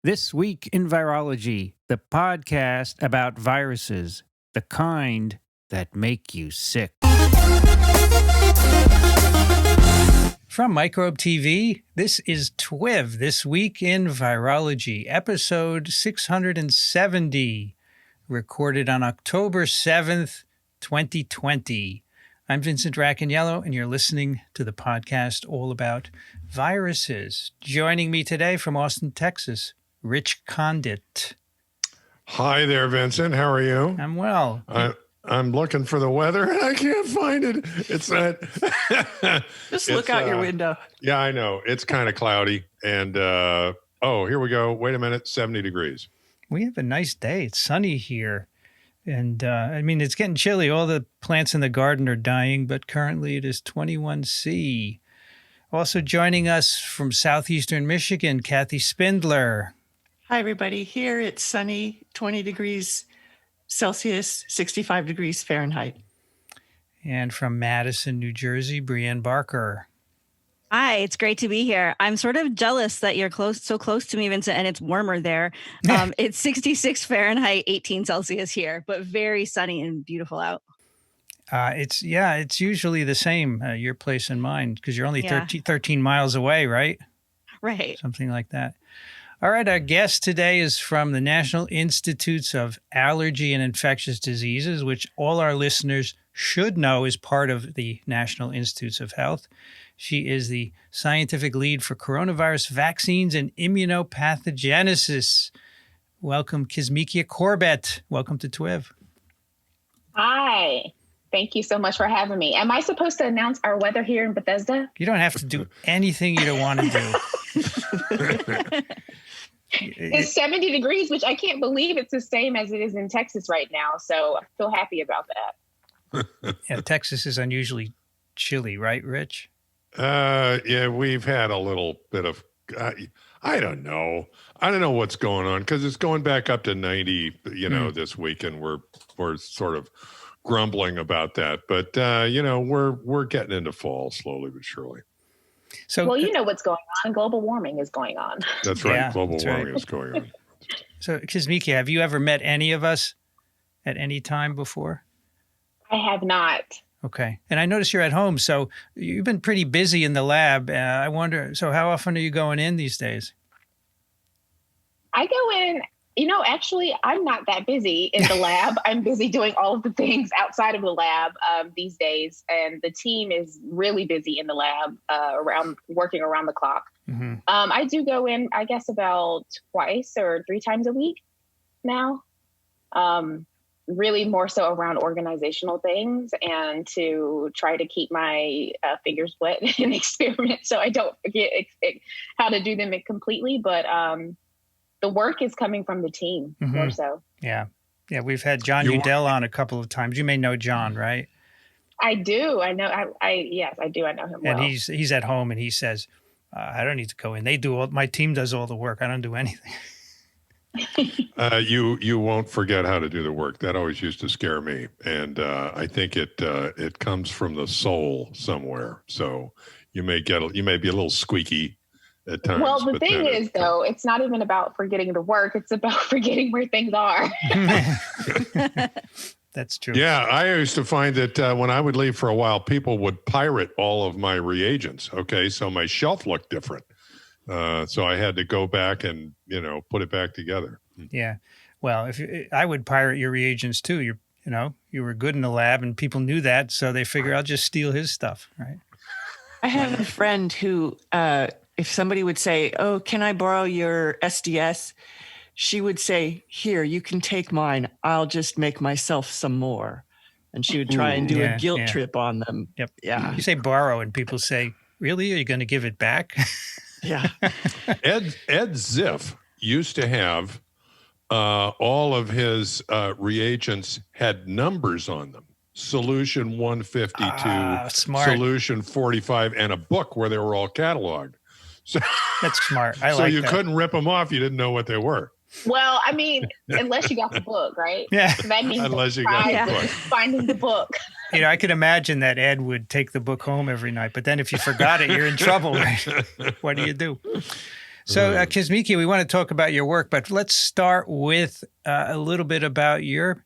This Week in Virology, the podcast about viruses, the kind that make you sick. From Microbe TV, this is TWiV, This Week in Virology, episode 670, recorded on October 7th, 2020. I'm Vincent Racaniello, and you're listening to the podcast all about viruses. Joining me today from Austin, Texas, Rich Condit. Hi there, Vincent. How are you? I'm well. I'm looking for the weather and I can't find it. It's not. Just look out your window. Yeah, I know. It's kind of cloudy. And, here we go. Wait a minute. 70 degrees. We have a nice day. It's sunny here. And, it's getting chilly. All the plants in the garden are dying, but currently it is 21°C. Also joining us from southeastern Michigan, Kathy Spindler. Hi, everybody. Here it's sunny, 20 degrees Celsius, 65 degrees Fahrenheit. And from Madison, New Jersey, Brianne Barker. Hi, it's great to be here. I'm sort of jealous that you're so close to me, Vincent, and it's warmer there. It's 66 Fahrenheit, 18 Celsius here, but very sunny and beautiful out. It's usually the same, your place and mine, because you're only 13 miles away, right? Right. Something like that. All right, our guest today is from the National Institutes of Allergy and Infectious Diseases, which all our listeners should know is part of the National Institutes of Health. She is the scientific lead for coronavirus vaccines and immunopathogenesis. Welcome, Kizzmekia Corbett. Welcome to TWiV. Hi. Thank you so much for having me. Am I supposed to announce our weather here in Bethesda? You don't have to do anything you don't want to do. It's 70 degrees, which I can't believe it's the same as it is in Texas right now. So I feel happy about that. Yeah, Texas is unusually chilly, right, Rich? Yeah, we've had a little bit of, I don't know. I don't know what's going on because it's going back up to 90, this week, and we're sort of grumbling about that. But, we're getting into fall slowly but surely. So, well, you know what's going on. Global warming is going on. That's right. Yeah, global warming is going on. So, Kizzmekia, have you ever met any of us at any time before? I have not. Okay. And I notice you're at home, so you've been pretty busy in the lab. I wonder, so how often are you going in these days? I go in, actually, I'm not that busy in the lab. I'm busy doing all of the things outside of the lab these days. And the team is really busy in the lab working around the clock. Mm-hmm. I do go in, I guess, about twice or 3 times a week now. Really more so around organizational things and to try to keep my fingers wet in experiments so I don't forget how to do them completely. But the work is coming from the team more so. Yeah. Yeah. We've had John Udell on a couple of times. You may know John, right? I do. I know. Yes, I do. I know him well. And he's at home and he says, I don't need to go in. My team does all the work. I don't do anything. You won't forget how to do the work. That always used to scare me. And I think it comes from the soul somewhere. So you may be a little squeaqui at times. Well, the thing is, though, it's not even about forgetting the work. It's about forgetting where things are. That's true. Yeah, I used to find that when I would leave for a while, people would pirate all of my reagents. Okay, so my shelf looked different. So I had to go back and, put it back together. Yeah. Well, I would pirate your reagents too. You were good in the lab and people knew that. So they figure I'll just steal his stuff. Right. I have a friend who, if somebody would say, "Oh, can I borrow your SDS?" she would say, "Here, you can take mine. I'll just make myself some more." And she would try and do a guilt trip on them. Yep. Yeah. You say borrow and people say, "Really? Are you going to give it back?" Yeah. Ed Ziff used to have all of his reagents had numbers on them. Solution 152, solution 45, and a book where they were all cataloged. So that's smart. I like that. So you couldn't rip them off. You didn't know what they were. Well, unless you got the book, right? Yeah. That means unless you got the book. Finding the book. I could imagine that Ed would take the book home every night, but then if you forgot it, you're in trouble, right? What do you do? So, Kizzmekia, we want to talk about your work, but let's start with a little bit about your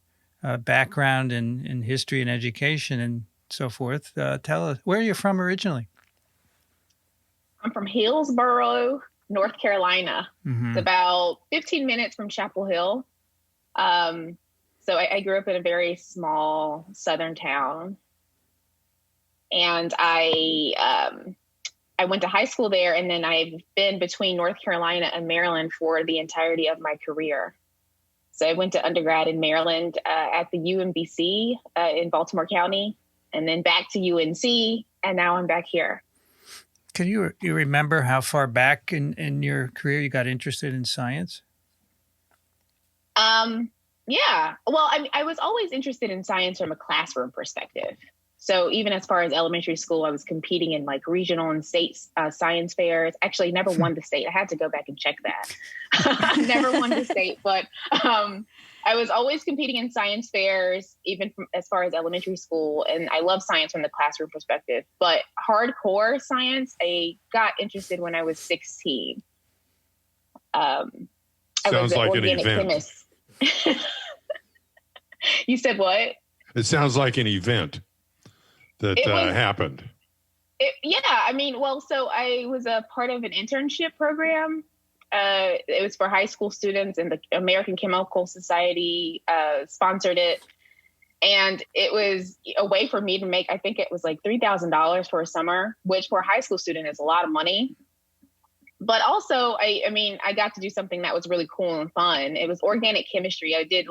background in history and education and so forth. Tell us, where are you from originally? I'm from Hillsborough, North Carolina. It's about 15 minutes from Chapel Hill. So I grew up in a very small southern town. And I went to high school there, and then I've been between North Carolina and Maryland for the entirety of my career. So I went to undergrad in Maryland at the UMBC in Baltimore County, and then back to UNC, and now I'm back here. Can you remember how far back in your career you got interested in science? Yeah. Well, I was always interested in science from a classroom perspective. So even as far as elementary school, I was competing in like regional and state science fairs. Actually, never won the state. I had to go back and check that. Never won the state, but I was always competing in science fairs, even from as far as elementary school. And I love science from the classroom perspective. But hardcore science, I got interested when I was 16. I was like an organic event. chemist. You said what? It sounds like an event that happened. Yeah, I mean, well, so I was a part of an internship program. It was for high school students, and the American Chemical Society sponsored it. And it was a way for me to make, I think it was like $3,000 for a summer, which for a high school student is a lot of money. But also, I got to do something that was really cool and fun. It was organic chemistry. I did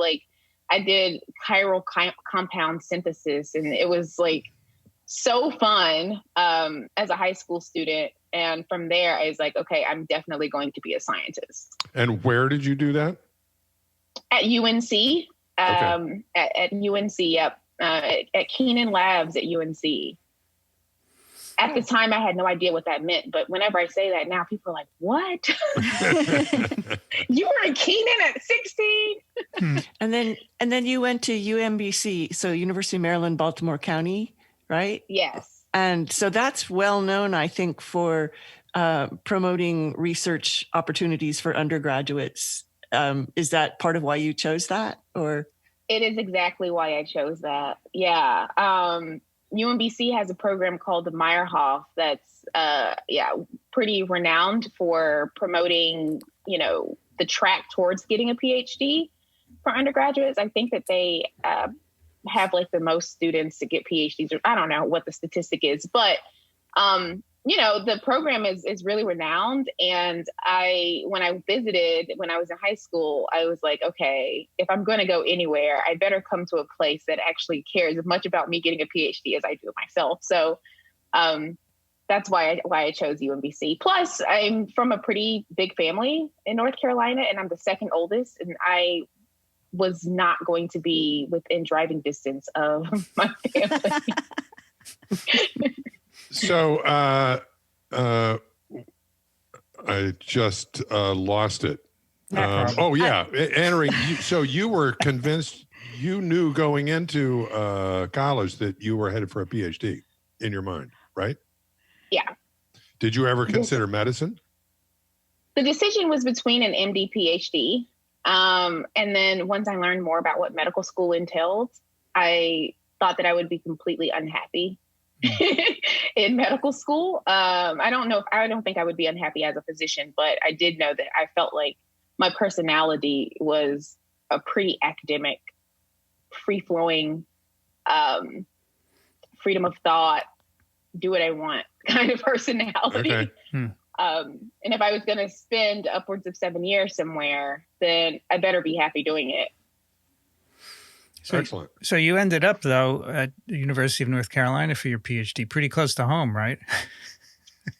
chiral compound synthesis, and it was like so fun as a high school student. And from there, I was like, okay, I'm definitely going to be a scientist. And where did you do that? At UNC. Okay. At UNC, yep. At Keenan Labs at UNC. At the time, I had no idea what that meant. But whenever I say that now, people are like, what? You were in Keenan at 16? And then you went to UMBC, so University of Maryland, Baltimore County, right? Yes. And so that's well known, I think, for promoting research opportunities for undergraduates. Is that part of why you chose that, or? It is exactly why I chose that. Yeah. UMBC has a program called the Meyerhoff that's pretty renowned for promoting, the track towards getting a PhD for undergraduates. I think that they have like the most students to get PhDs. I don't know what the statistic is, but the program is really renowned. And when I visited when I was in high school, I was like, okay, if I'm going to go anywhere, I better come to a place that actually cares as much about me getting a PhD as I do myself. So that's why I chose UMBC. Plus, I'm from a pretty big family in North Carolina, and I'm the second oldest, and I was not going to be within driving distance of my family. So I just lost it. Oh, yeah. Entering. So you were convinced, you knew going into college that you were headed for a PhD in your mind, right? Yeah. Did you ever consider medicine? The decision was between an MD, PhD. And then once I learned more about what medical school entailed, I thought that I would be completely unhappy in medical school. I don't think I would be unhappy as a physician, but I did know that I felt like my personality was a pretty academic, free-flowing, freedom of thought, do what I want kind of personality. Okay. And if I was going to spend upwards of 7 years somewhere, then I better be happy doing it. Excellent. So you ended up, though, at the University of North Carolina for your PhD, pretty close to home, right?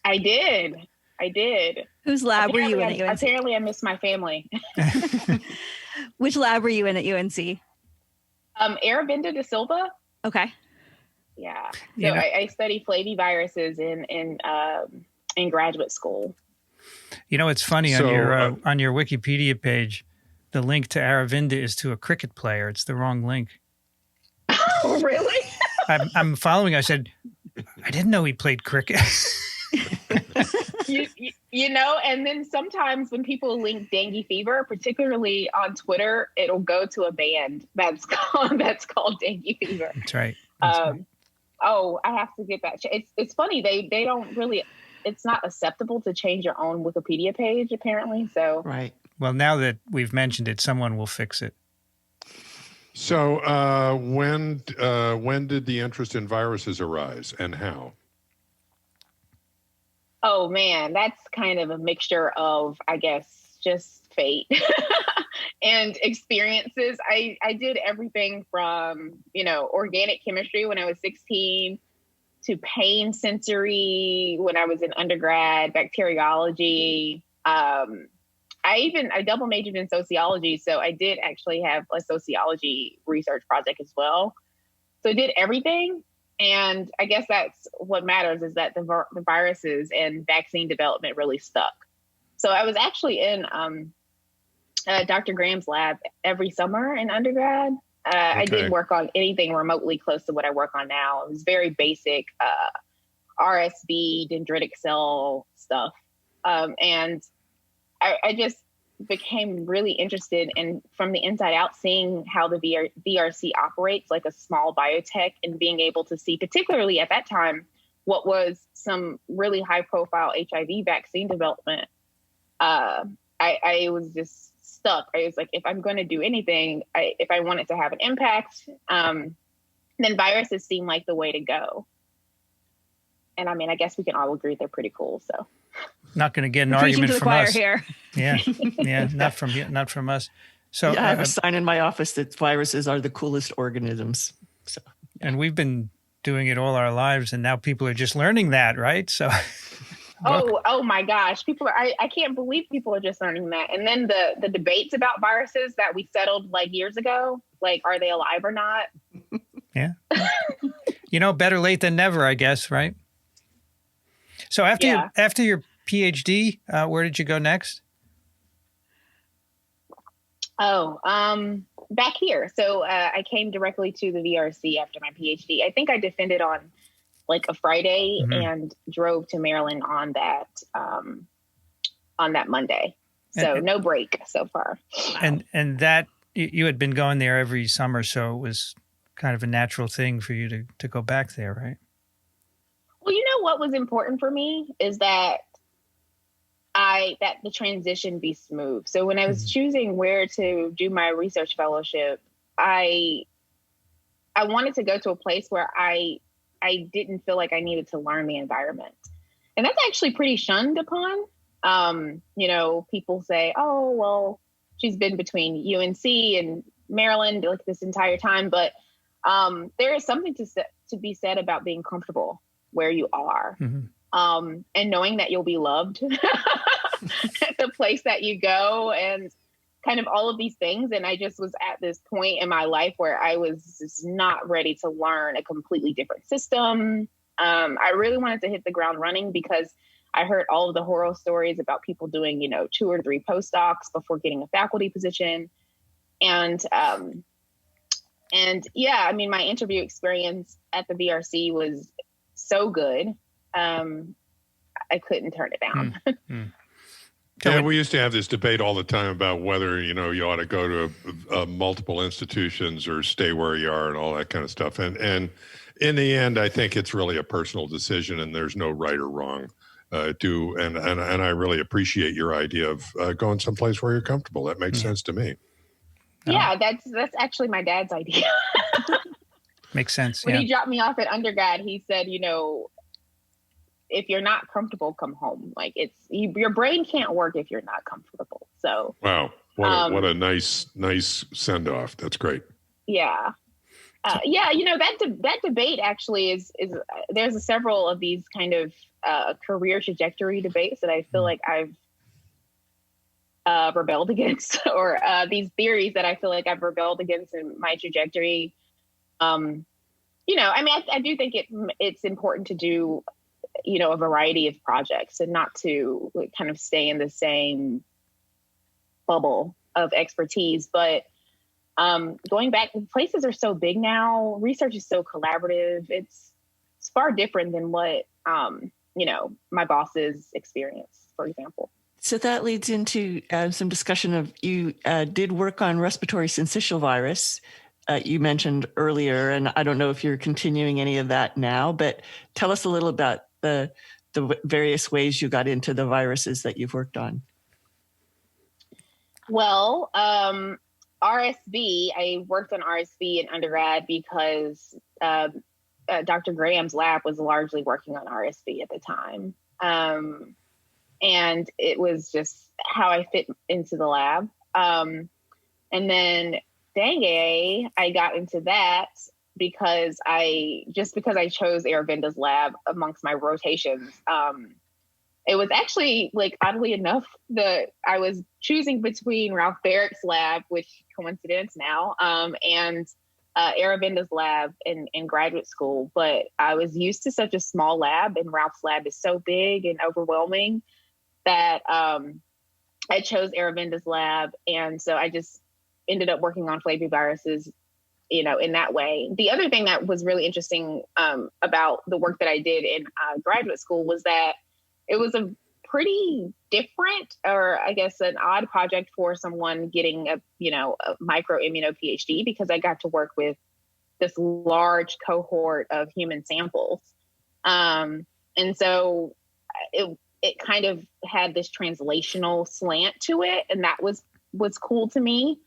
I did. Whose lab were you in at UNC? Apparently, I miss my family. Which lab were you in at UNC? Aravinda de Silva. Okay. Yeah. So I study flaviviruses in graduate school. It's funny, on your Wikipedia page, the link to Aravinda is to a cricket player. It's the wrong link. Oh, really? I'm following. I said, I didn't know he played cricket. you know, and then sometimes when people link dengue fever, particularly on Twitter, it'll go to a band that's called dengue fever. That's right. Right. Oh, I have to get that. It's funny. They don't really, it's not acceptable to change your own Wikipedia page, apparently. So, Right. Well, now that we've mentioned it, someone will fix it. So when did the interest in viruses arise and how? oh man, that's kind of a mixture of, I guess, just fate and experiences. I did everything from, organic chemistry when I was 16 to pain sensory when I was in undergrad, bacteriology. I double majored in sociology, so I did actually have a sociology research project as well. So I did everything. And I guess that's what matters, is that the viruses and vaccine development really stuck. So I was actually in Dr. Graham's lab every summer in undergrad. I didn't work on anything remotely close to what I work on now. It was very basic RSV, dendritic cell stuff. And I just became really interested in, from the inside out, seeing how the VRC operates like a small biotech, and being able to see, particularly at that time, what was some really high profile HIV vaccine development. I was just stuck. I was like, if I'm going to do anything, if I want it to have an impact, then viruses seem like the way to go. And I mean, I guess we can all agree they're pretty cool. So not going to get an argument to the from choir us. Here. Yeah, yeah, not from us. So I have a sign in my office that viruses are the coolest organisms. So, and we've been doing it all our lives, and now people are just learning that, right? So. Oh my gosh. I can't believe people are just learning that. And then the debates about viruses that we settled like years ago, like, are they alive or not? Yeah. Better late than never, I guess, right? So after your PhD, where did you go next? Back here. So I came directly to the VRC after my PhD. I think I defended on like a Friday and drove to Maryland on that Monday. So no break so far. And that you had been going there every summer, so it was kind of a natural thing for you to go back there, right? Well, what was important for me is that the transition be smooth. So when I was choosing where to do my research fellowship, I wanted to go to a place where I didn't feel like I needed to learn the environment. And that's actually pretty shunned upon. People say, oh, well, she's been between UNC and Maryland like this entire time. But there is something to be said about being comfortable where you are, and knowing that you'll be loved at the place that you go, and kind of all of these things. And I just was at this point in my life where I was just not ready to learn a completely different system. I really wanted to hit the ground running because I heard all of the horror stories about people doing, 2 or 3 postdocs before getting a faculty position. And yeah, I mean, my interview experience at the VRC was so good. I couldn't turn it down. Yeah, we used to have this debate all the time about whether, you ought to go to multiple institutions or stay where you are and all that kind of stuff. And in the end, I think it's really a personal decision, and there's no right or wrong. And I really appreciate your idea of going someplace where you're comfortable. That makes sense to me. Yeah, that's actually my dad's idea. Makes sense. When he dropped me off at undergrad, he said, if you're not comfortable, come home. Like, your brain can't work if you're not comfortable. So wow, what a nice send off. That's great. Yeah. That debate actually is there's several of these kind of career trajectory debates that I feel like I've rebelled against, or these theories that I feel like I've rebelled against in my trajectory. I mean, I do think it's important to do, a variety of projects, and not to kind of stay in the same bubble of expertise. But going back, places are so big now. Research is so collaborative. It's far different than what my boss's experience, for example. So that leads into some discussion of you did work on respiratory syncytial virus. You mentioned earlier, and I don't know if you're continuing any of that now, but tell us a little about the various ways you got into the viruses that you've worked on. Well, RSV, I worked on RSV in undergrad because Dr. Graham's lab was largely working on RSV at the time. And it was just how I fit into the lab. And then dengue, I got into that because I chose Aravinda's lab amongst my rotations. It was actually, like, oddly enough, I was choosing between Ralph Barrick's lab, which coincidence now, and Aravinda's lab in graduate school. But I was used to such a small lab, and Ralph's lab is so big and overwhelming that I chose Aravinda's lab. And so I just ended up working on flaviviruses, in that way. The other thing that was really interesting about the work that I did in graduate school was that it was a pretty different, or I guess an odd project for someone getting a microimmuno PhD, because I got to work with this large cohort of human samples. And so it kind of had this translational slant to it. And that was cool to me.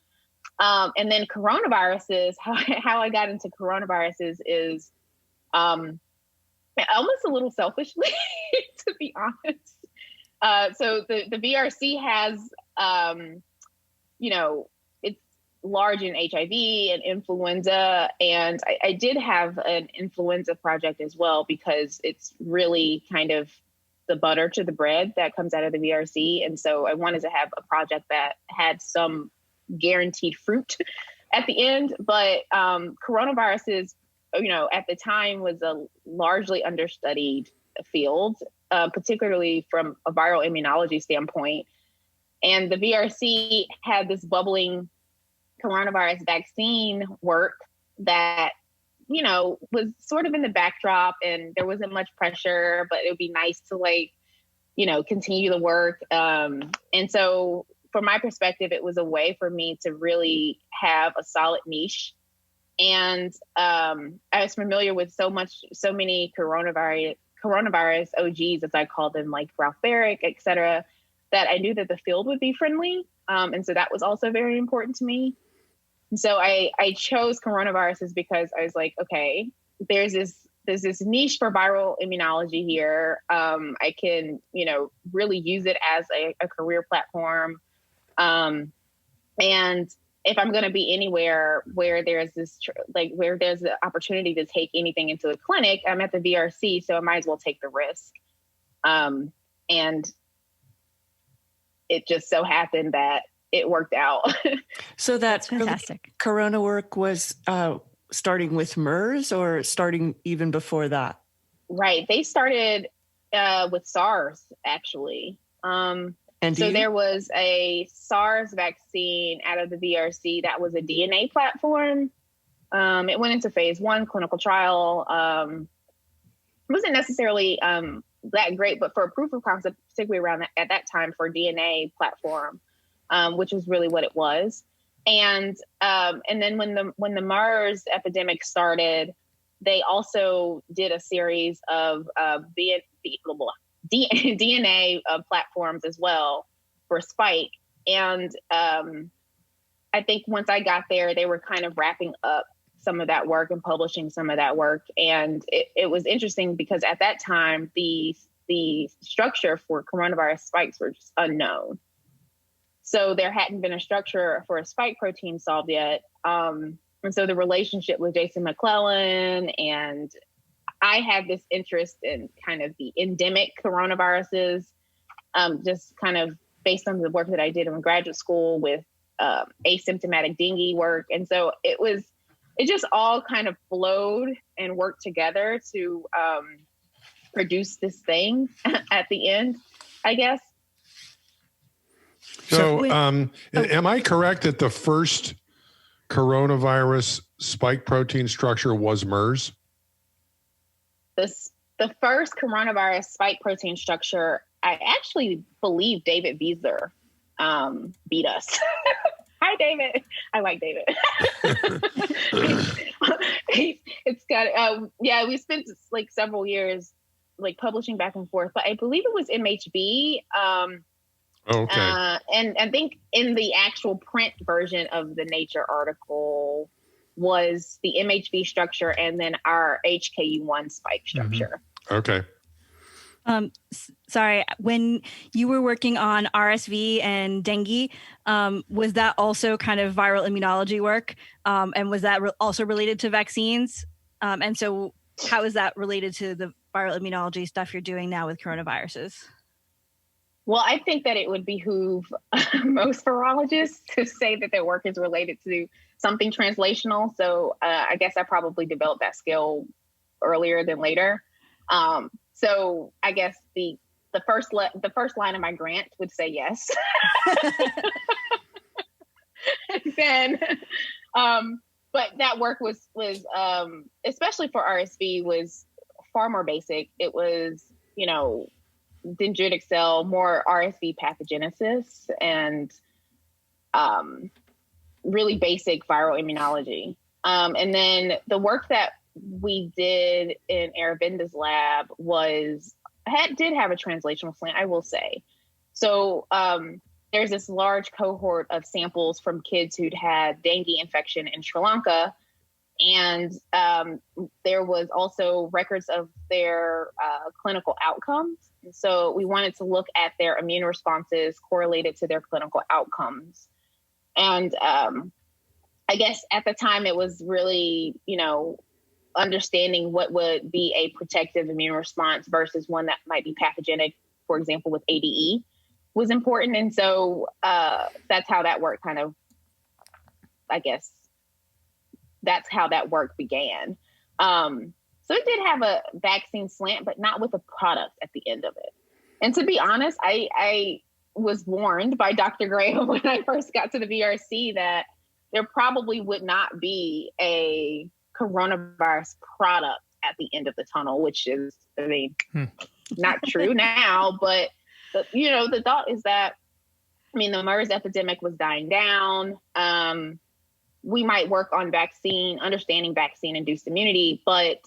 And then coronaviruses, how I got into coronaviruses is almost a little selfishly, to be honest. So the VRC has, it's large in HIV and influenza. And I did have an influenza project as well, because it's really kind of the butter to the bread that comes out of the VRC. And so I wanted to have a project that had some guaranteed fruit at the end. But coronaviruses, at the time was a largely understudied field, particularly from a viral immunology standpoint. And the VRC had this bubbling coronavirus vaccine work that, was sort of in the backdrop, and there wasn't much pressure, but it would be nice to continue the work. And so from my perspective, it was a way for me to really have a solid niche. And I was familiar with so many coronavirus OGs, as I call them, like Ralph Barrick, et cetera, that I knew that the field would be friendly. And so that was also very important to me. And so I chose coronaviruses because I was like, okay, there's this niche for viral immunology here. I can, really use it as a career platform. And if I'm going to be anywhere where there's where there's the opportunity to take anything into the clinic, I'm at the VRC, so I might as well take the risk. And it just so happened that it worked out. So that's fantastic. Corona work was starting with MERS, or starting even before that? Right. They started with SARS, actually. There was a SARS vaccine out of the VRC that was a DNA platform. It went into phase 1 clinical trial. It wasn't necessarily that great, but for a proof of concept, particularly around at that time for DNA platform, which was really what it was. And then when the MERS epidemic started, they also did a series of DNA platforms as well for Spike. And I think once I got there, they were kind of wrapping up some of that work and publishing some of that work. And it was interesting because at that time, the structure for coronavirus spikes were just unknown. So there hadn't been a structure for a spike protein solved yet. And so the relationship with Jason McClellan, and I had this interest in kind of the endemic coronaviruses, just kind of based on the work that I did in graduate school with asymptomatic dengue work. And so it just all kind of flowed and worked together to produce this thing at the end, I guess. So am I correct that the first coronavirus spike protein structure was MERS? The the first coronavirus spike protein structure, I actually believe David Vieser beat us. Hi, David. I like David. It's got, we spent like several years like publishing back and forth, but I believe it was MHB. Okay. And I think in the actual print version of the Nature article was the MHB structure and then our HKU1 spike structure. Okay. Sorry, when you were working on RSV and dengue, was that also kind of viral immunology work? And was that also related to vaccines? And so how is that related to the viral immunology stuff you're doing now with coronaviruses? Well, I think that it would behoove most virologists to say that their work is related to something translational. So I guess I probably developed that skill earlier than later. So I guess the first line of my grant would say yes. Then, but that work was especially for RSV was far more basic. It was, dendritic cell, more RSV pathogenesis, and really basic viral immunology. And then the work that we did in Aravinda's lab did have a translational slant, I will say. So there's this large cohort of samples from kids who'd had dengue infection in Sri Lanka. And there was also records of their clinical outcomes. So we wanted to look at their immune responses correlated to their clinical outcomes. And I guess at the time it was really, understanding what would be a protective immune response versus one that might be pathogenic, for example, with ADE was important. And so that's how that work that's how that work began. So it did have a vaccine slant, but not with a product at the end of it. And to be honest, I was warned by Dr. Graham when I first got to the VRC that there probably would not be a coronavirus product at the end of the tunnel, which is, not true now, but the thought is that, the MERS epidemic was dying down. We might work on understanding vaccine-induced immunity, but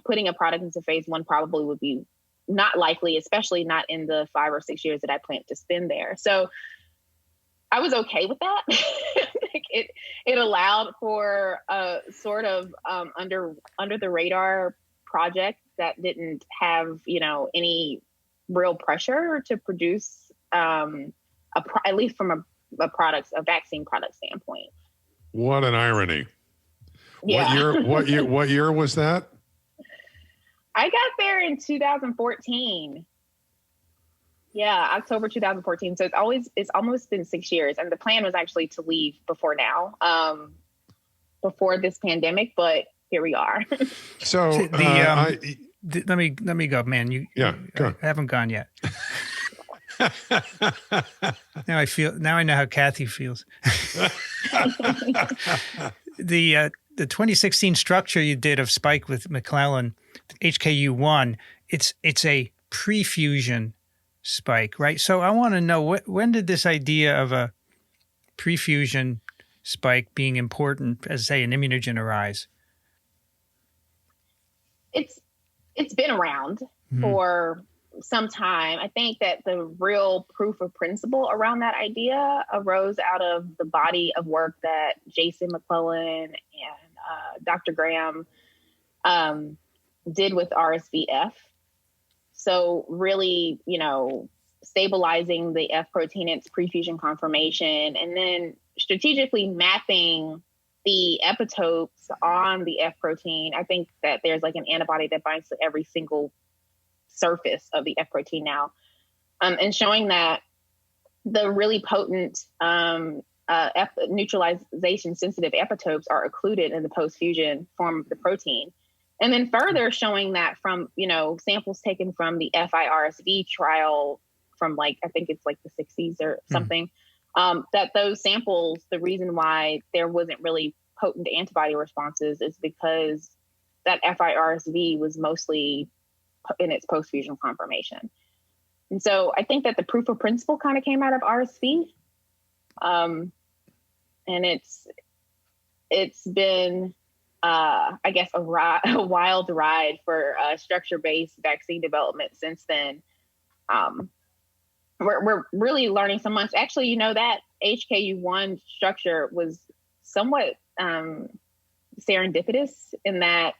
putting a product into phase 1 probably would be not likely, especially not in the 5 or 6 years that I plan to spend there. So I was okay with that. It allowed for a sort of under the radar project that didn't have any real pressure to produce at least from a vaccine product standpoint. What an irony! Yeah. What year was that? I got there in 2014. Yeah, October 2014. So it's almost been 6 years, and the plan was actually to leave before now, before this pandemic. But here we are. So let me go, man. Go. I haven't gone yet. Now I know how Kathy feels. The 2016 structure you did of spike with McClellan, HKU1, it's a pre-fusion spike, right? So I want to know when did this idea of a pre-fusion spike being important as, say, an immunogen arise? It's been around for some time. I think that the real proof of principle around that idea arose out of the body of work that Jason McClellan and Dr. Graham did with RSVF. So really, stabilizing the F protein, its pre-fusion conformation, and then strategically mapping the epitopes on the F protein. I think that there's like an antibody that binds to every single surface of the F protein now, and showing that the really potent neutralization sensitive epitopes are occluded in the post-fusion form of the protein. And then further showing that from, samples taken from the FIRSV trial from I think it's like the 60s or something, that those samples, the reason why there wasn't really potent antibody responses is because that FIRSV was mostly in its post-fusion conformation. And so I think that the proof of principle kind of came out of RSV. And it's been, I guess, a wild ride for structure-based vaccine development since then. We're really learning so much. Actually, that HKU1 structure was somewhat serendipitous in that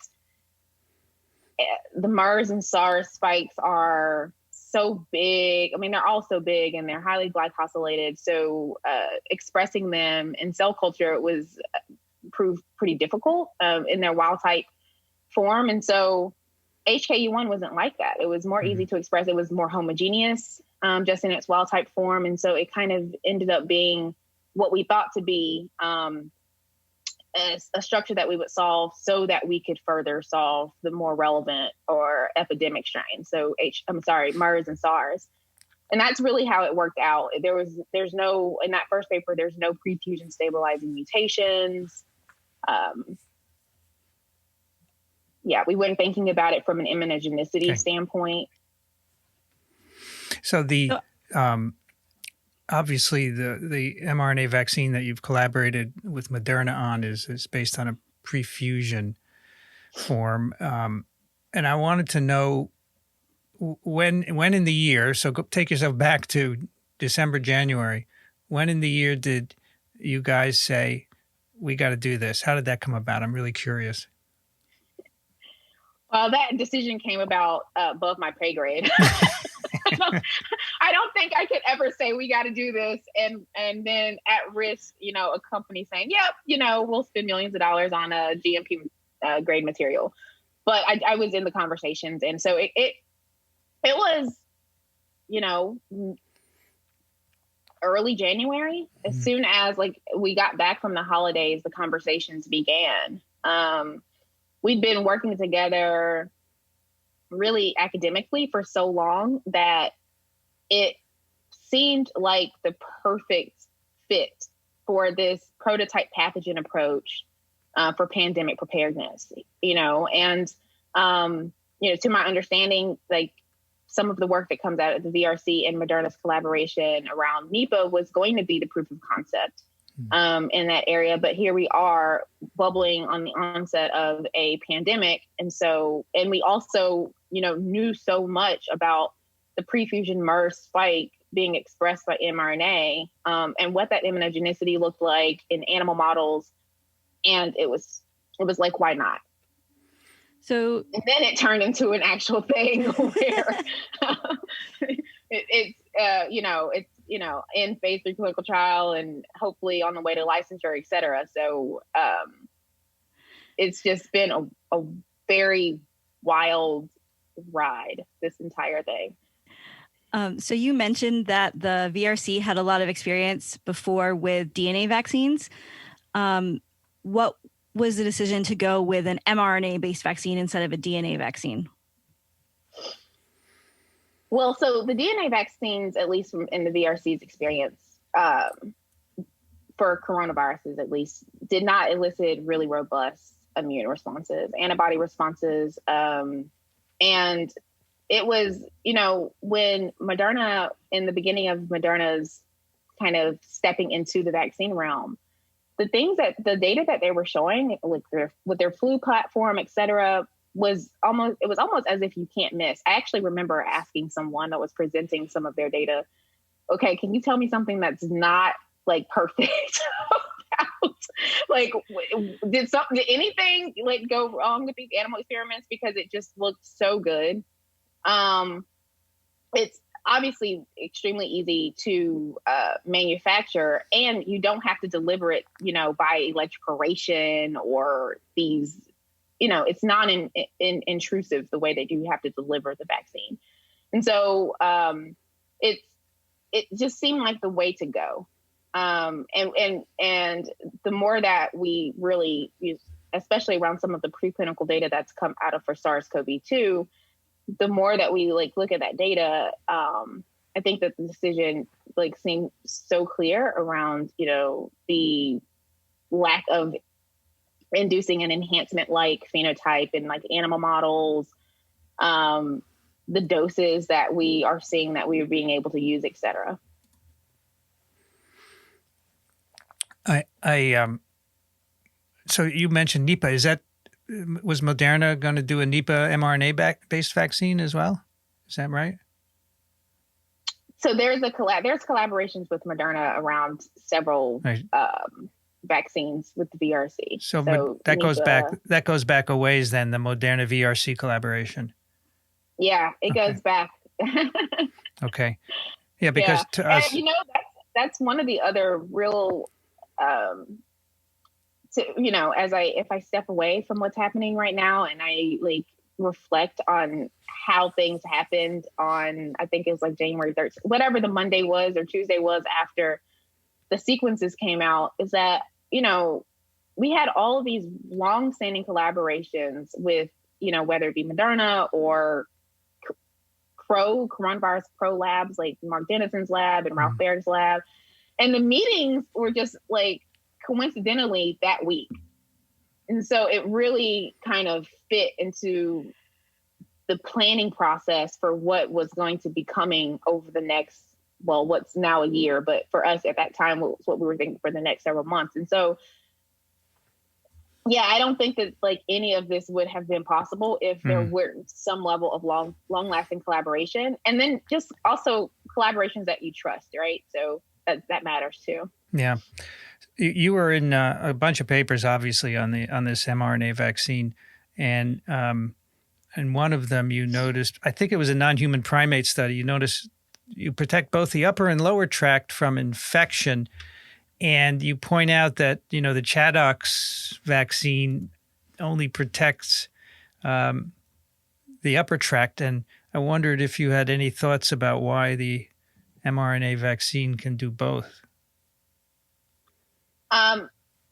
the MERS and SARS spikes are so big. I mean, they're all so big and they're highly glycosylated. So expressing them in cell culture proved pretty difficult in their wild type form. And so HKU1 wasn't like that. It was more easy to express. It was more homogeneous just in its wild type form. And so it kind of ended up being what we thought to be a structure that we would solve so that we could further solve the more relevant or epidemic strains. So MERS and SARS. And that's really how it worked out. There's no, in that first paper, there's no pre-fusion stabilizing mutations. We weren't thinking about it from an immunogenicity standpoint. So obviously, the mRNA vaccine that you've collaborated with Moderna on is based on a pre-fusion form. And I wanted to know when in the year, so take yourself back to December, January, when in the year did you guys say, we got to do this? How did that come about? I'm really curious. Well, that decision came about above my pay grade. I don't think I could ever say we got to do this and then at risk, a company saying, yep, we'll spend millions of dollars on a GMP grade material. But I was in the conversations. And so it was, early January, as soon as we got back from the holidays, the conversations began. We'd been working together really academically for so long that it seemed like the perfect fit for this prototype pathogen approach for pandemic preparedness, and to my understanding, some of the work that comes out of the VRC and Moderna's collaboration around Nipah was going to be the proof of concept in that area. But here we are bubbling on the onset of a pandemic. And we also, knew so much about the pre-fusion MERS spike being expressed by mRNA and what that immunogenicity looked like in animal models. And it was like, why not? So and then it turned into an actual thing where it's in phase 3 clinical trial and hopefully on the way to licensure, et cetera. So it's just been a very wild ride, this entire thing. So you mentioned that the VRC had a lot of experience before with DNA vaccines. What was the decision to go with an mRNA-based vaccine instead of a DNA vaccine? Well, so the DNA vaccines, at least in the VRC's experience, for coronaviruses at least, did not elicit really robust immune responses, antibody responses. And it was, when Moderna, in the beginning of Moderna's kind of stepping into the vaccine realm, the data that they were showing with their flu platform, et cetera, was almost as if you can't miss. I actually remember asking someone that was presenting some of their data, okay, can you tell me something that's not perfect did anything go wrong with these animal experiments? Because it just looked so good. It's obviously extremely easy to manufacture, and you don't have to deliver it, by electroporation or these, it's non-intrusive the way that you have to deliver the vaccine. And so it just seemed like the way to go. And the more that we really use, especially around some of the preclinical data that's come out of for SARS-CoV-2, the more that we look at that data, I think that the decision seemed so clear around, the lack of inducing an enhancement phenotype in animal models, the doses that we are seeing that we are being able to use, et cetera. So you mentioned Nipah. Was Moderna going to do a Nipah mRNA-based vaccine as well? Is that right? So there's collaborations with Moderna around several vaccines with the VRC. So that Nipah, goes back a ways then, the Moderna VRC collaboration. Yeah, it goes back. Okay. Yeah, because to us, and, that's one of the other real if I step away from what's happening right now and I reflect on how things happened on, I think it was like January 13th, whatever the Monday was or Tuesday was after the sequences came out, is that, we had all of these long-standing collaborations with, whether it be Moderna or coronavirus pro labs like Mark Dennison's lab and Ralph Baird's lab. And the meetings were just coincidentally that week. And so it really kind of fit into the planning process for what was going to be coming over the next, what's now a year, but for us at that time was what we were thinking for the next several months. And so, yeah, I don't think that any of this would have been possible if there weren't some level of long-lasting collaboration, and then just also collaborations that you trust, right? So that matters too. Yeah. You were in a bunch of papers, obviously, on this mRNA vaccine, and one of them you noticed, I think it was a non-human primate study. You noticed you protect both the upper and lower tract from infection, and you point out that the Chadox vaccine only protects the upper tract, and I wondered if you had any thoughts about why the mRNA vaccine can do both.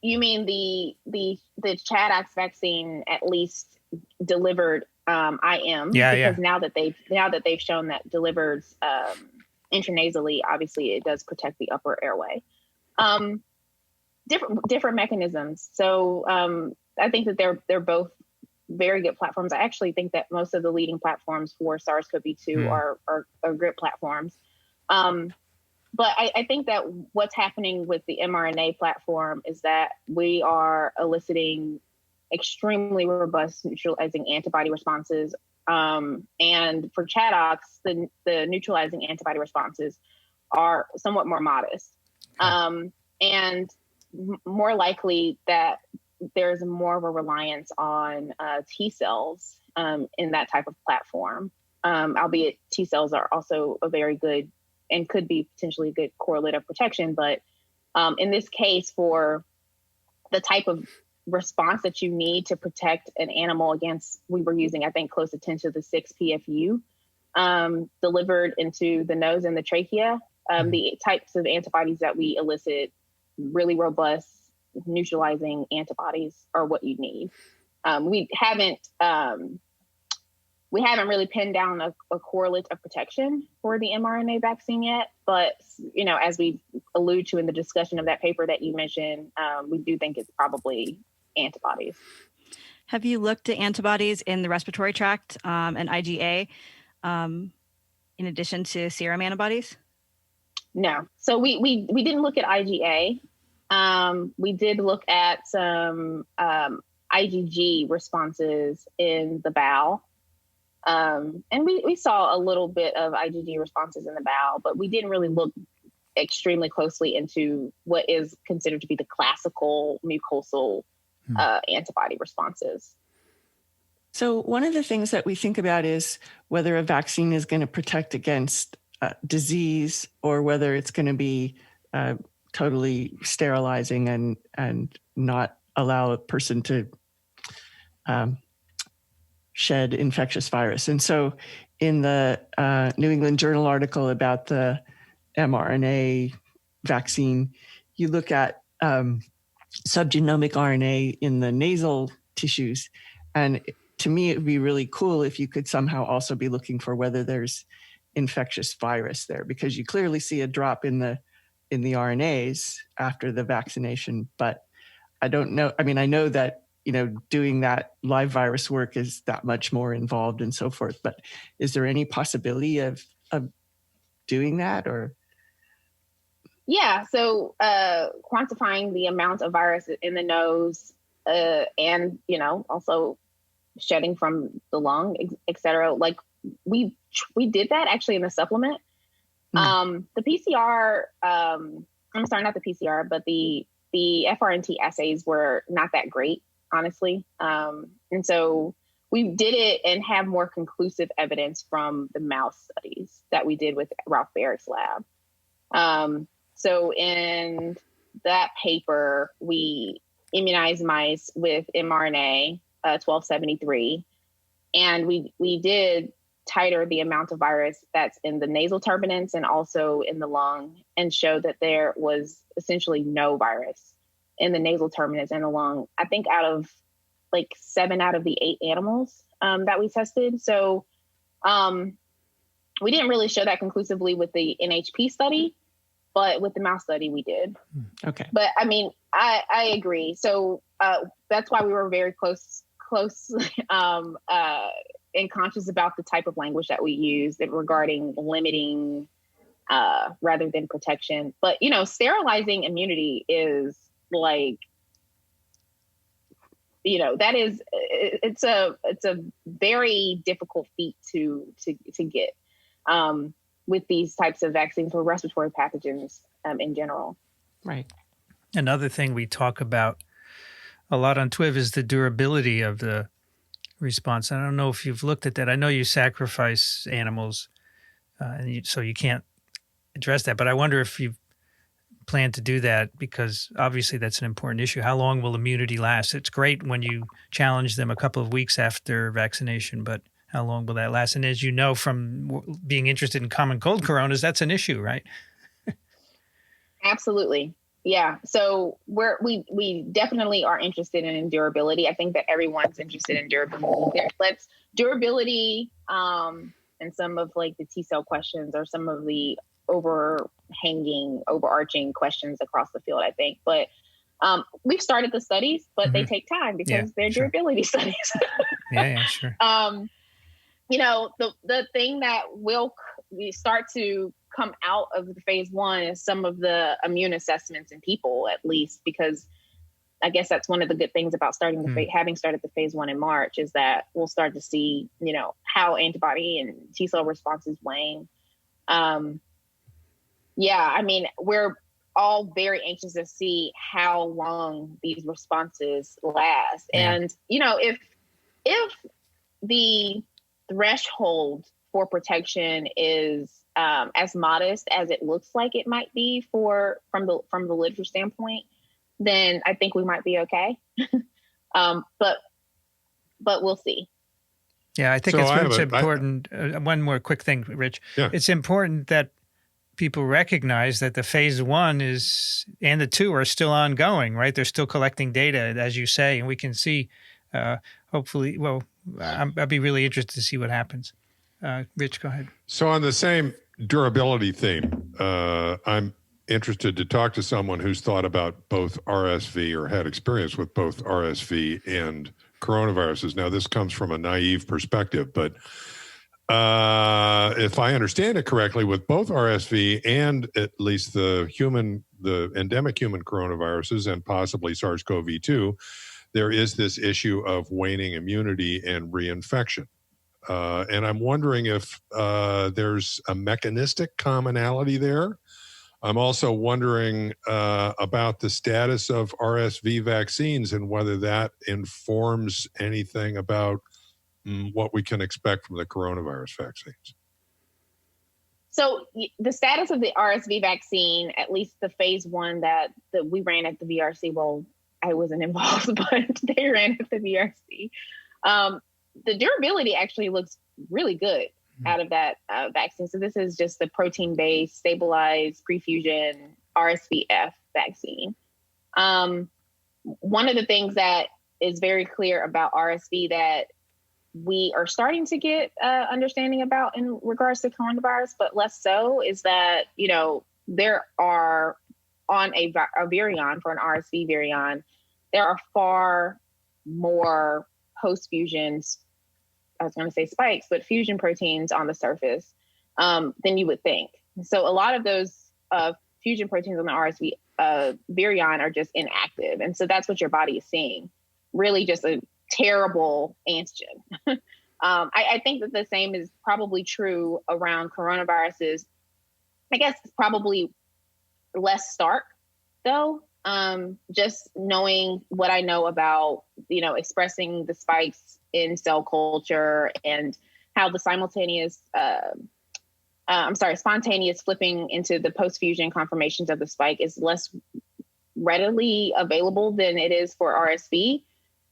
You mean the Chadox vaccine at least delivered IM? Because now that they've shown that delivers intranasally, obviously it does protect the upper airway. Different mechanisms. So I think that they're both very good platforms. I actually think that most of the leading platforms for SARS-CoV-2 are good platforms. But I think that what's happening with the mRNA platform is that we are eliciting extremely robust neutralizing antibody responses. And for Chadox, the neutralizing antibody responses are somewhat more modest. And more likely that there's more of a reliance on T cells in that type of platform, albeit T cells are also a very good and could be potentially a good correlate of protection. But in this case, for the type of response that you need to protect an animal against, we were using, I think, close to 10 to the 6 PFU delivered into the nose and the trachea. The types of antibodies that we elicit, really robust neutralizing antibodies, are what you need. We haven't really pinned down a correlate of protection for the mRNA vaccine yet, but as we allude to in the discussion of that paper that you mentioned, we do think it's probably antibodies. Have you looked at antibodies in the respiratory tract and IgA in addition to serum antibodies? No. So we didn't look at IgA. We did look at some IgG responses in the bowel. And we saw a little bit of IgG responses in the bowel, but we didn't really look extremely closely into what is considered to be the classical mucosal antibody responses. So one of the things that we think about is whether a vaccine is going to protect against disease or whether it's going to be totally sterilizing and not allow a person to shed infectious virus. And so in the New England Journal article about the mRNA vaccine, you look at subgenomic RNA in the nasal tissues. And to me, it would be really cool if you could somehow also be looking for whether there's infectious virus there, because you clearly see a drop in the RNAs after the vaccination. But I don't know. I mean, I know that doing that live virus work is that much more involved and so forth. But is there any possibility of doing that or? Yeah. So quantifying the amount of virus in the nose and, also shedding from the lung, et cetera. Like we did that actually in the supplement. The PCR, I'm sorry, not the PCR, but the FRNT assays were not that great, honestly. And so we did it and have more conclusive evidence from the mouse studies that we did with Ralph Barrick's lab. So in that paper, we immunized mice with mRNA 1273, and we did titer the amount of virus that's in the nasal turbinates and also in the lung, and showed that there was essentially no virus in the nasal turbinates and the lung, I think out of like 7 out of the 8 animals that we tested. So we didn't really show that conclusively with the NHP study, but with the mouse study we did. Okay. But I mean, I agree. So that's why we were very close and conscious about the type of language that we use regarding limiting rather than protection. But, sterilizing immunity is like, that is, it's a very difficult feat to get with these types of vaccines for respiratory pathogens in general. Right. Another thing we talk about a lot on TWiV is the durability of the response. I don't know if you've looked at that. I know you sacrifice animals, so you can't address that. But I wonder if you plan to do that, because obviously that's an important issue. How long will immunity last? It's great when you challenge them a couple of weeks after vaccination, but how long will that last? And as you know from being interested in common cold coronas, that's an issue, right? Absolutely. Yeah. So we definitely are interested in durability. I think that everyone's interested in durability. Durability and some of like the T cell questions are some of the overarching questions across the field, I think. But we've started the studies, but they take time because they're durability studies. Yeah, sure. The thing that we start to come out of the phase 1 is some of the immune assessments in people, at least, because I guess that's one of the good things about having started the phase 1 in March, is that we'll start to see, how antibody and T cell responses wane. We're all very anxious to see how long these responses last. Yeah. And, if the threshold for protection is as modest as it looks like it might be from the literature standpoint, then I think we might be okay. But we'll see. Yeah, I think it's important. One more quick thing, Rich. Yeah. It's important that people recognize that the phase 1 and the 2 are still ongoing, right? They're still collecting data, as you say, and we can see, hopefully, I'd be really interested to see what happens. Rich, go ahead. So on the same durability theme, I'm interested to talk to someone who's thought about both RSV or had experience with both RSV and coronaviruses. Now, this comes from a naive perspective, but if I understand it correctly, with both RSV and at least the endemic human coronaviruses and possibly SARS-CoV-2, there is this issue of waning immunity and reinfection. And I'm wondering if there's a mechanistic commonality there. I'm also wondering about the status of RSV vaccines and whether that informs anything about what we can expect from the coronavirus vaccines. So the status of the RSV vaccine, at least the phase 1 that we ran at the VRC, well, I wasn't involved, but they ran at the VRC. The durability actually looks really good out of that vaccine. So this is just the protein-based, stabilized, prefusion RSV-F vaccine. One of the things that is very clear about RSV that we are starting to get understanding about in regards to coronavirus, but less so, is that, there are on a virion, for an RSV virion, there are far more post-fusion, I was going to say spikes, but fusion proteins on the surface than you would think. So a lot of those fusion proteins on the RSV virion are just inactive. And so that's what your body is seeing, really just a terrible antigen. I think that the same is probably true around coronaviruses. I guess it's probably less stark, though. Just knowing what I know about, expressing the spikes in cell culture and how the spontaneous flipping into the post-fusion conformations of the spike is less readily available than it is for RSV.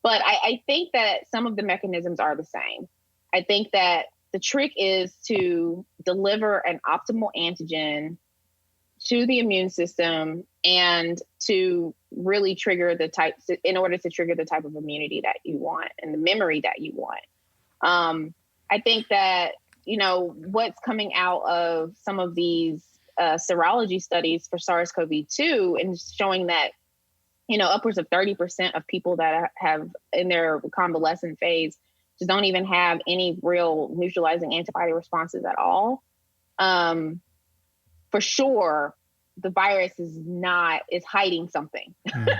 But I think that some of the mechanisms are the same. I think that the trick is to deliver an optimal antigen to the immune system and to really trigger in order to trigger the type of immunity that you want and the memory that you want. I think that, what's coming out of some of these serology studies for SARS-CoV-2 and showing that, upwards of 30% of people that have in their convalescent phase just don't even have any real neutralizing antibody responses at all. For sure, the virus is hiding something. And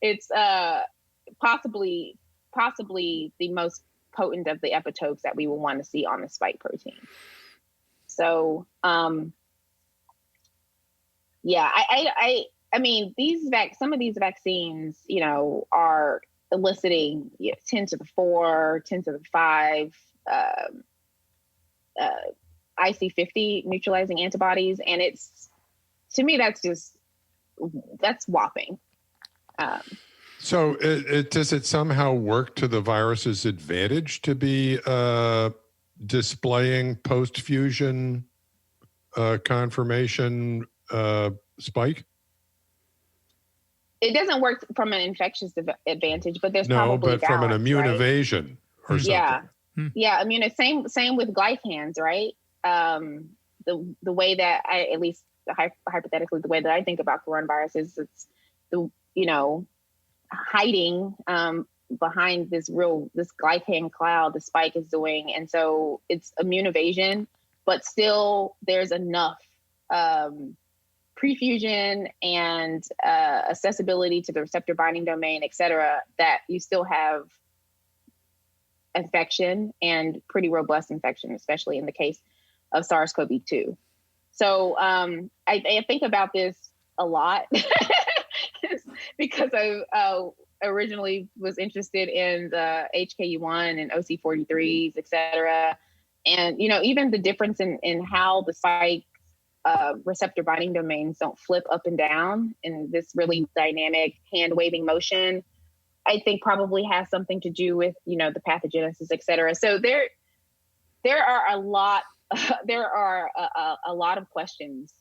it's possibly the most potent of the epitopes that we will want to see on the spike protein. So, I mean, some of these vaccines, are eliciting 10 to the 4, 10 to the 5, IC50 neutralizing antibodies. And to me, that's whopping. So does it somehow work to the virus's advantage to be displaying post-fusion conformation spike? It doesn't work from an infectious advantage, but there's probably but from an immune evasion or something. Yeah. Same with glycans, right? The way that hypothetically, the way that I think about coronavirus is it's hiding behind this glycan cloud the spike is doing. And so it's immune evasion, but still there's enough prefusion and accessibility to the receptor binding domain, et cetera, that you still have infection and pretty robust infection, especially in the case of SARS-CoV-2. So I think about this a lot because I originally was interested in the HKU1 and OC43s, et cetera. And, even the difference in how the spike receptor binding domains don't flip up and down in this really dynamic hand waving motion, I think probably has something to do with, the pathogenesis, et cetera. So there are a lot of questions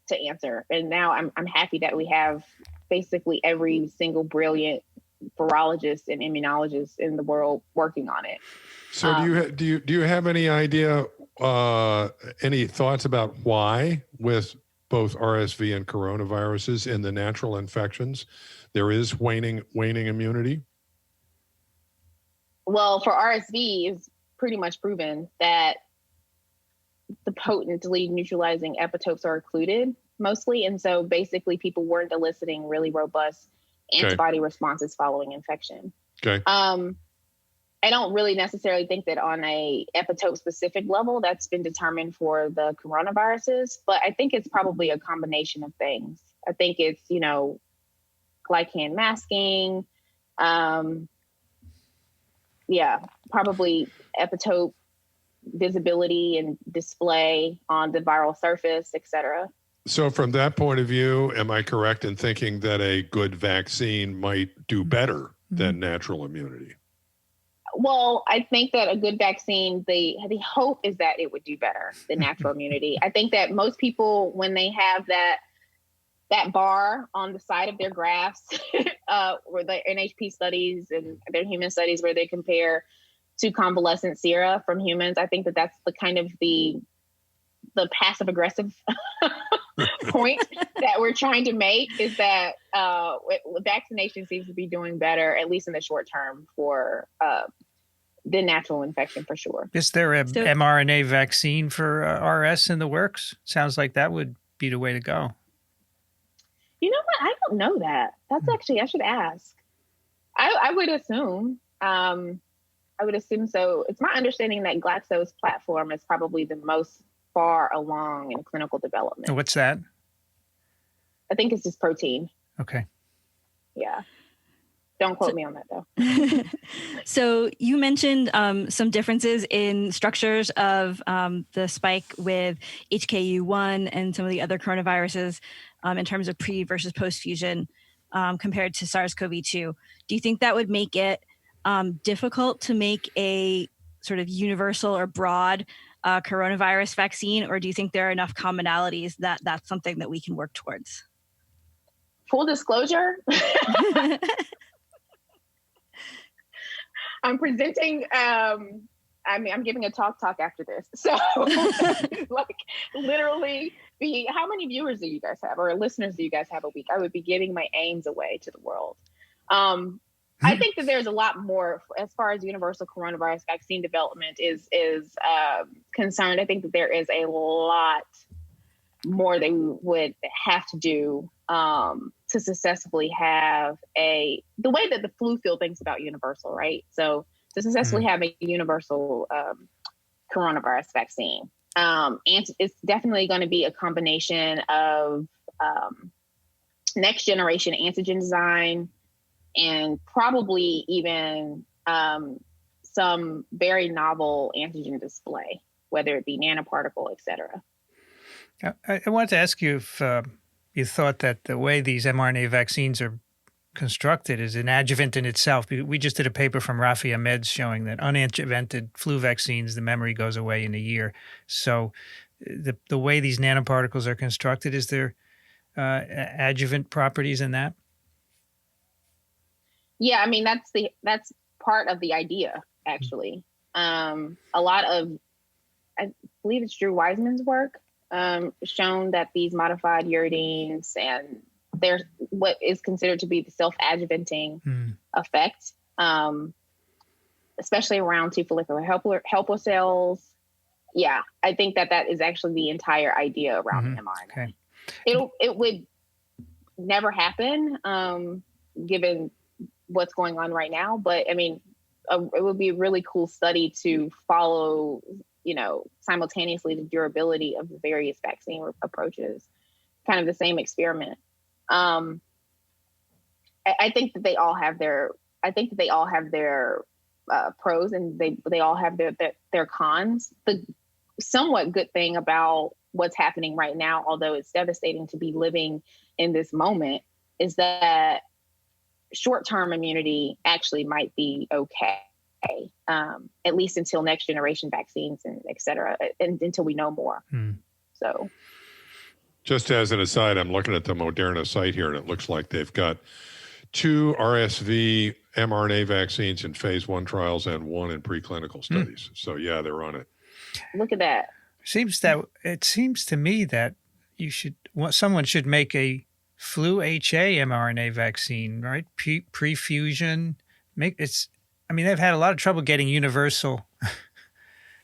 to answer. And now I'm happy that we have basically every single brilliant virologist and immunologist in the world working on it. So do you have any idea, any thoughts about why with both RSV and coronaviruses in the natural infections there is waning immunity? Well, for RSV, it's pretty much proven that the potently neutralizing epitopes are occluded mostly. And so basically people weren't eliciting really robust antibody responses following infection. Okay. I don't really necessarily think that on a epitope specific level that's been determined for the coronaviruses, but I think it's probably a combination of things. I think it's, glycan masking, probably epitope visibility and display on the viral surface, et cetera. So from that point of view, am I correct in thinking that a good vaccine might do better than natural immunity? Well, I think that a good vaccine, the hope is that it would do better than natural immunity. I think that most people, when they have that bar on the side of their graphs, where the NHP studies and their human studies where they compare to convalescent sera from humans, I think that that's the kind of the passive aggressive point that we're trying to make is that vaccination seems to be doing better, at least in the short term, for the natural infection for sure. Is there a mRNA vaccine for RS in the works? Sounds like that would be the way to go. You know what? I don't know that. That's actually, I should ask. I would assume. I would assume so. It's my understanding that Glaxo's platform is probably the most far along in clinical development. What's that? I think it's just protein. Okay. Yeah. Don't quote me on that, though. So you mentioned some differences in structures of the spike with HKU1 and some of the other coronaviruses in terms of pre versus post fusion compared to SARS-CoV-2. Do you think that would make it difficult to make a sort of universal or broad coronavirus vaccine, or do you think there are enough commonalities that that's something that we can work towards? Full disclosure. I'm presenting, I'm giving a talk after this. So like literally how many viewers do you guys have or listeners do you guys have a week? I would be giving my aims away to the world. I think that there's a lot more as far as universal coronavirus vaccine development is concerned. I think that there is a lot more that we would have to do to successfully have the way that the flu field thinks about universal, right? So to successfully have a universal coronavirus vaccine, and it's definitely going to be a combination of next generation antigen design and probably even some very novel antigen display, whether it be nanoparticle, et cetera. I wanted to ask you if you thought that the way these mRNA vaccines are constructed is an adjuvant in itself. We just did a paper from Rafi Ahmed's showing that unadjuvanted flu vaccines, the memory goes away in a year. So the way these nanoparticles are constructed, is there adjuvant properties in that? Yeah, I mean, that's part of the idea, actually. A lot of, I believe it's Drew Wiseman's work, shown that these modified uridines and there's what is considered to be the self-adjuvanting effect, especially around T follicular helper cells. Yeah, I think that is actually the entire idea around mRNA. Okay. It would never happen, given what's going on right now. But I mean, it would be a really cool study to follow, simultaneously the durability of the various vaccine approaches, kind of the same experiment. I think that they all have their pros and they all have their cons. The somewhat good thing about what's happening right now, although it's devastating to be living in this moment, is that short-term immunity actually might be okay, at least until next generation vaccines and et cetera, and until we know more. So, just as an aside, I'm looking at the Moderna site here, and it looks like they've got 2 RSV mRNA vaccines in phase 1 trials and 1 in preclinical studies. So yeah, they're on it. Look at that. It seems to me that someone should make a flu HA mRNA vaccine, right? Pre-fusion. They've had a lot of trouble getting universal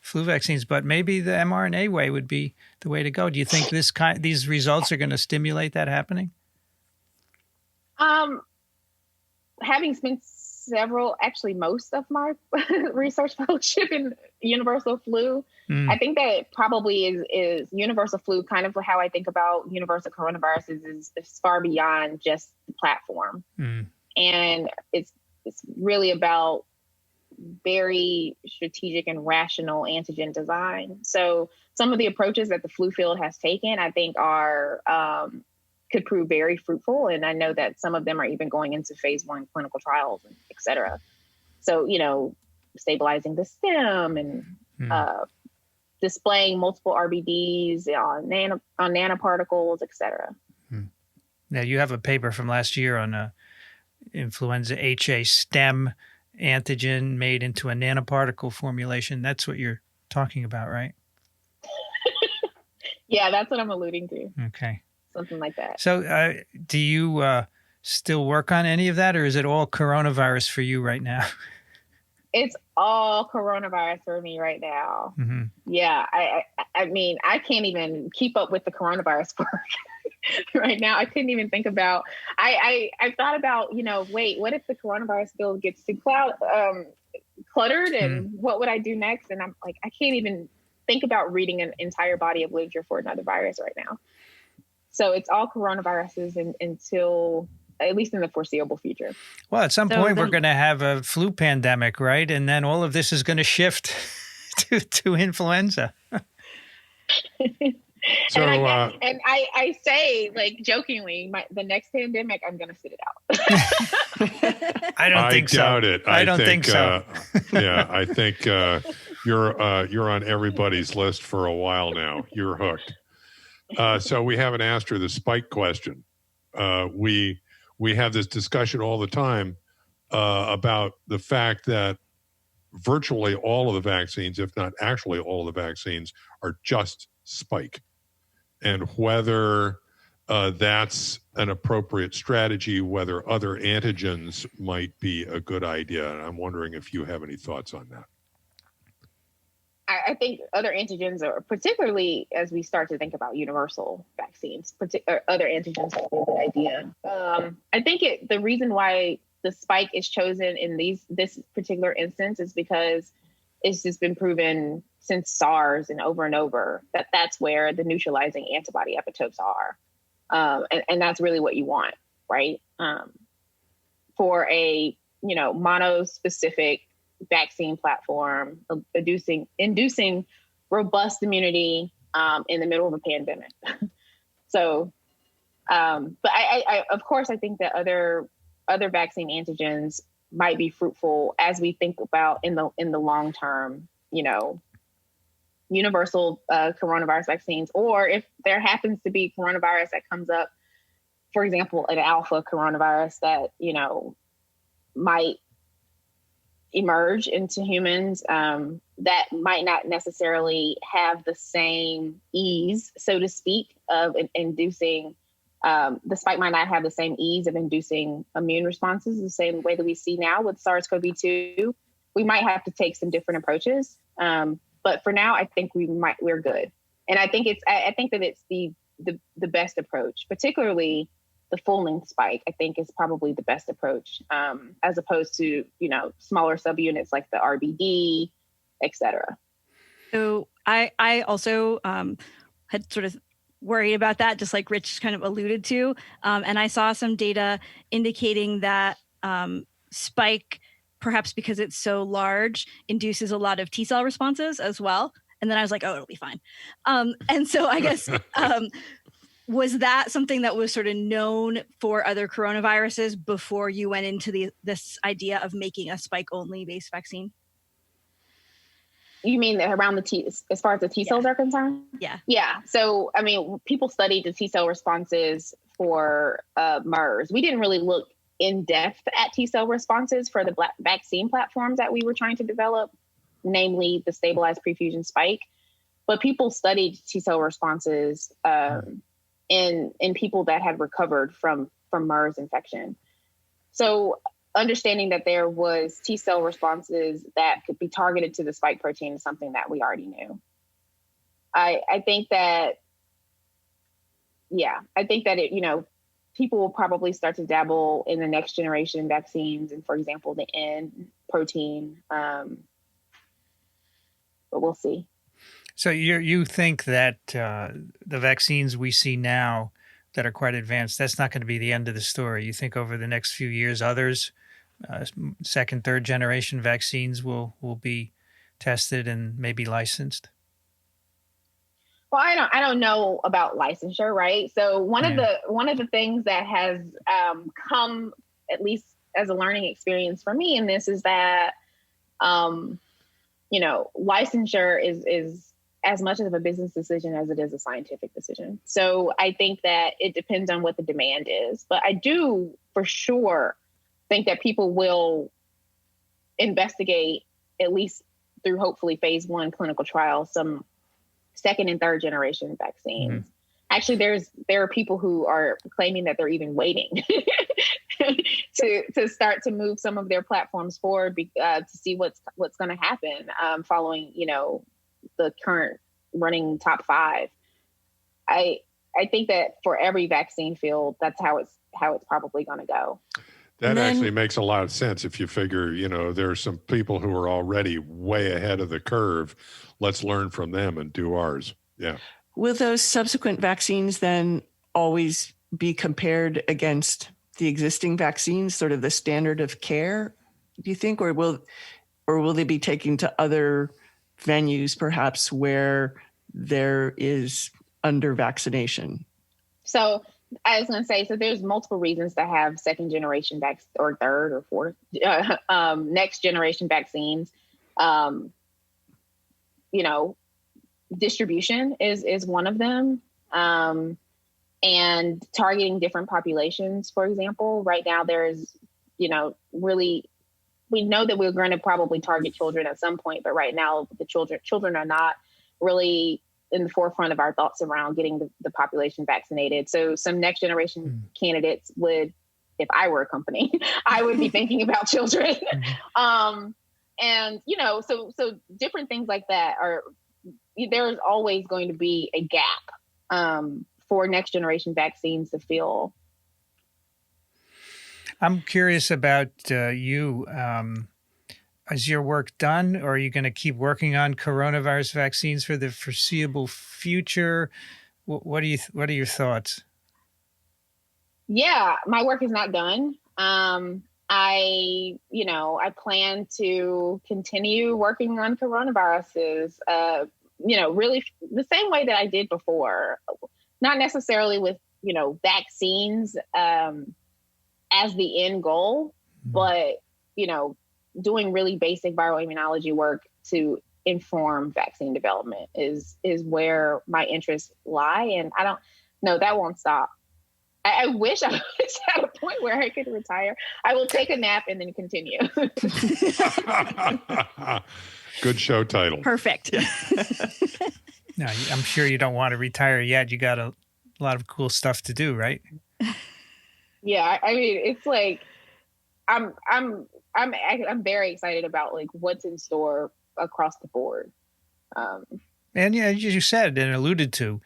flu vaccines, but maybe the mRNA way would be the way to go. Do you think these results are going to stimulate that happening? Having spent most of my research fellowship in universal flu, I think that it probably is universal flu, kind of how I think about universal coronaviruses is far beyond just the platform. And it's really about very strategic and rational antigen design. So some of the approaches that the flu field has taken, I think could prove very fruitful. And I know that some of them are even going into phase 1 clinical trials, et cetera. So, stabilizing the stem and displaying multiple RBDs on nanoparticles, et cetera. Now, you have a paper from last year on influenza HA stem antigen made into a nanoparticle formulation. That's what you're talking about, right? Yeah, that's what I'm alluding to. Okay. something like that. So do you still work on any of that, or is it all coronavirus for you right now? It's all coronavirus for me right now. Mm-hmm. Yeah. I mean, I can't even keep up with the coronavirus work right now. I couldn't even think about, I thought about, wait, what if the coronavirus field gets too cluttered and what would I do next? And I'm like, I can't even think about reading an entire body of literature for another virus right now. So it's all coronaviruses until at least in the foreseeable future. Well, at some point we're going to have a flu pandemic, right? And then all of this is going to shift to influenza. So, and I say, like, jokingly, the next pandemic, I'm going to sit it out. I don't think so. I doubt it. I don't think so. Yeah, I think you're on everybody's list for a while now. You're hooked. So we haven't asked her the spike question. We have this discussion all the time about the fact that virtually all of the vaccines, if not actually all of the vaccines, are just spike. And whether that's an appropriate strategy, whether other antigens might be a good idea. And I'm wondering if you have any thoughts on that. I think other antigens are, particularly as we start to think about universal vaccines, other antigens are a good idea. I think the reason why the spike is chosen in this particular instance is because it's just been proven since SARS and over that's where the neutralizing antibody epitopes are. And that's really what you want, right? For a, monospecific vaccine platform, inducing robust immunity in the middle of a pandemic. So, but I of course, I think that other vaccine antigens might be fruitful as we think about in the long term, universal coronavirus vaccines, or if there happens to be coronavirus that comes up, for example, an alpha coronavirus that, might emerge into humans that might not necessarily have the same ease, so to speak, of inducing, the spike might not have the same ease of inducing immune responses the same way that we see now with SARS-CoV-2. We might have to take some different approaches. But for now, I think we're good. And I think that it's the best approach, particularly the full-length spike, I think is probably the best approach, as opposed to, smaller subunits like the RBD, et cetera. So I also had sort of worried about that, just like Rich kind of alluded to. And I saw some data indicating that spike, perhaps because it's so large, induces a lot of T cell responses as well. And then I was like, oh, it'll be fine. And so I guess, was that something that was sort of known for other coronaviruses before you went into this idea of making a spike-only based vaccine? You mean around as far as the T cells are concerned? Yeah. Yeah. So, I mean, people studied the T cell responses for MERS. We didn't really look in depth at T cell responses for the vaccine platforms that we were trying to develop, namely the stabilized prefusion spike. But people studied T cell responses in people that had recovered from MERS infection. So understanding that there was T cell responses that could be targeted to the spike protein is something that we already knew. I think that it, people will probably start to dabble in the next generation vaccines and, for example, the N protein, but we'll see. So you think that the vaccines we see now that are quite advanced, that's not going to be the end of the story. You think over the next few years, others, second, third generation vaccines will be tested and maybe licensed? Well, I don't know about licensure, right? So one of the things that has come, at least as a learning experience for me in this, is that licensure is as much of a business decision as it is a scientific decision. So I think that it depends on what the demand is. But I do for sure think that people will investigate, at least through hopefully phase 1 clinical trials, some second and third generation vaccines. Actually, there are people who are claiming that they're even waiting to start to move some of their platforms forward to see what's going to happen following, the current running top 5. I think that for every vaccine field, that's how it's probably going to go. That actually makes a lot of sense if you figure, there are some people who are already way ahead of the curve. Let's learn from them and do ours. Yeah. Will those subsequent vaccines then always be compared against the existing vaccines, sort of the standard of care, do you think, or will they be taken to other venues perhaps where there is under vaccination? So I was going to say, so there's multiple reasons to have second generation or third or fourth next generation vaccines. Distribution is one of them. And targeting different populations, for example. Right now there's, really, we know that we're going to probably target children at some point, but right now the children are not really in the forefront of our thoughts around getting the population vaccinated. So some next generation candidates would, if I were a company, I would be thinking about children. And, so different things like that there's always going to be a gap for next generation vaccines to fill. I'm curious about you. Is your work done, or are you going to keep working on coronavirus vaccines for the foreseeable future? What are your thoughts? Yeah, my work is not done. I plan to continue working on coronaviruses, really the same way that I did before, not necessarily with, vaccines as the end goal, but, doing really basic viral immunology work to inform vaccine development is where my interests lie. And I don't know, that won't stop. I wish I was at a point where I could retire. I will take a nap and then continue. Good show title. Perfect. No, I'm sure you don't want to retire yet. You got a lot of cool stuff to do, right? Yeah, I mean, it's like I'm very excited about like what's in store across the board. And yeah, as you said and alluded to,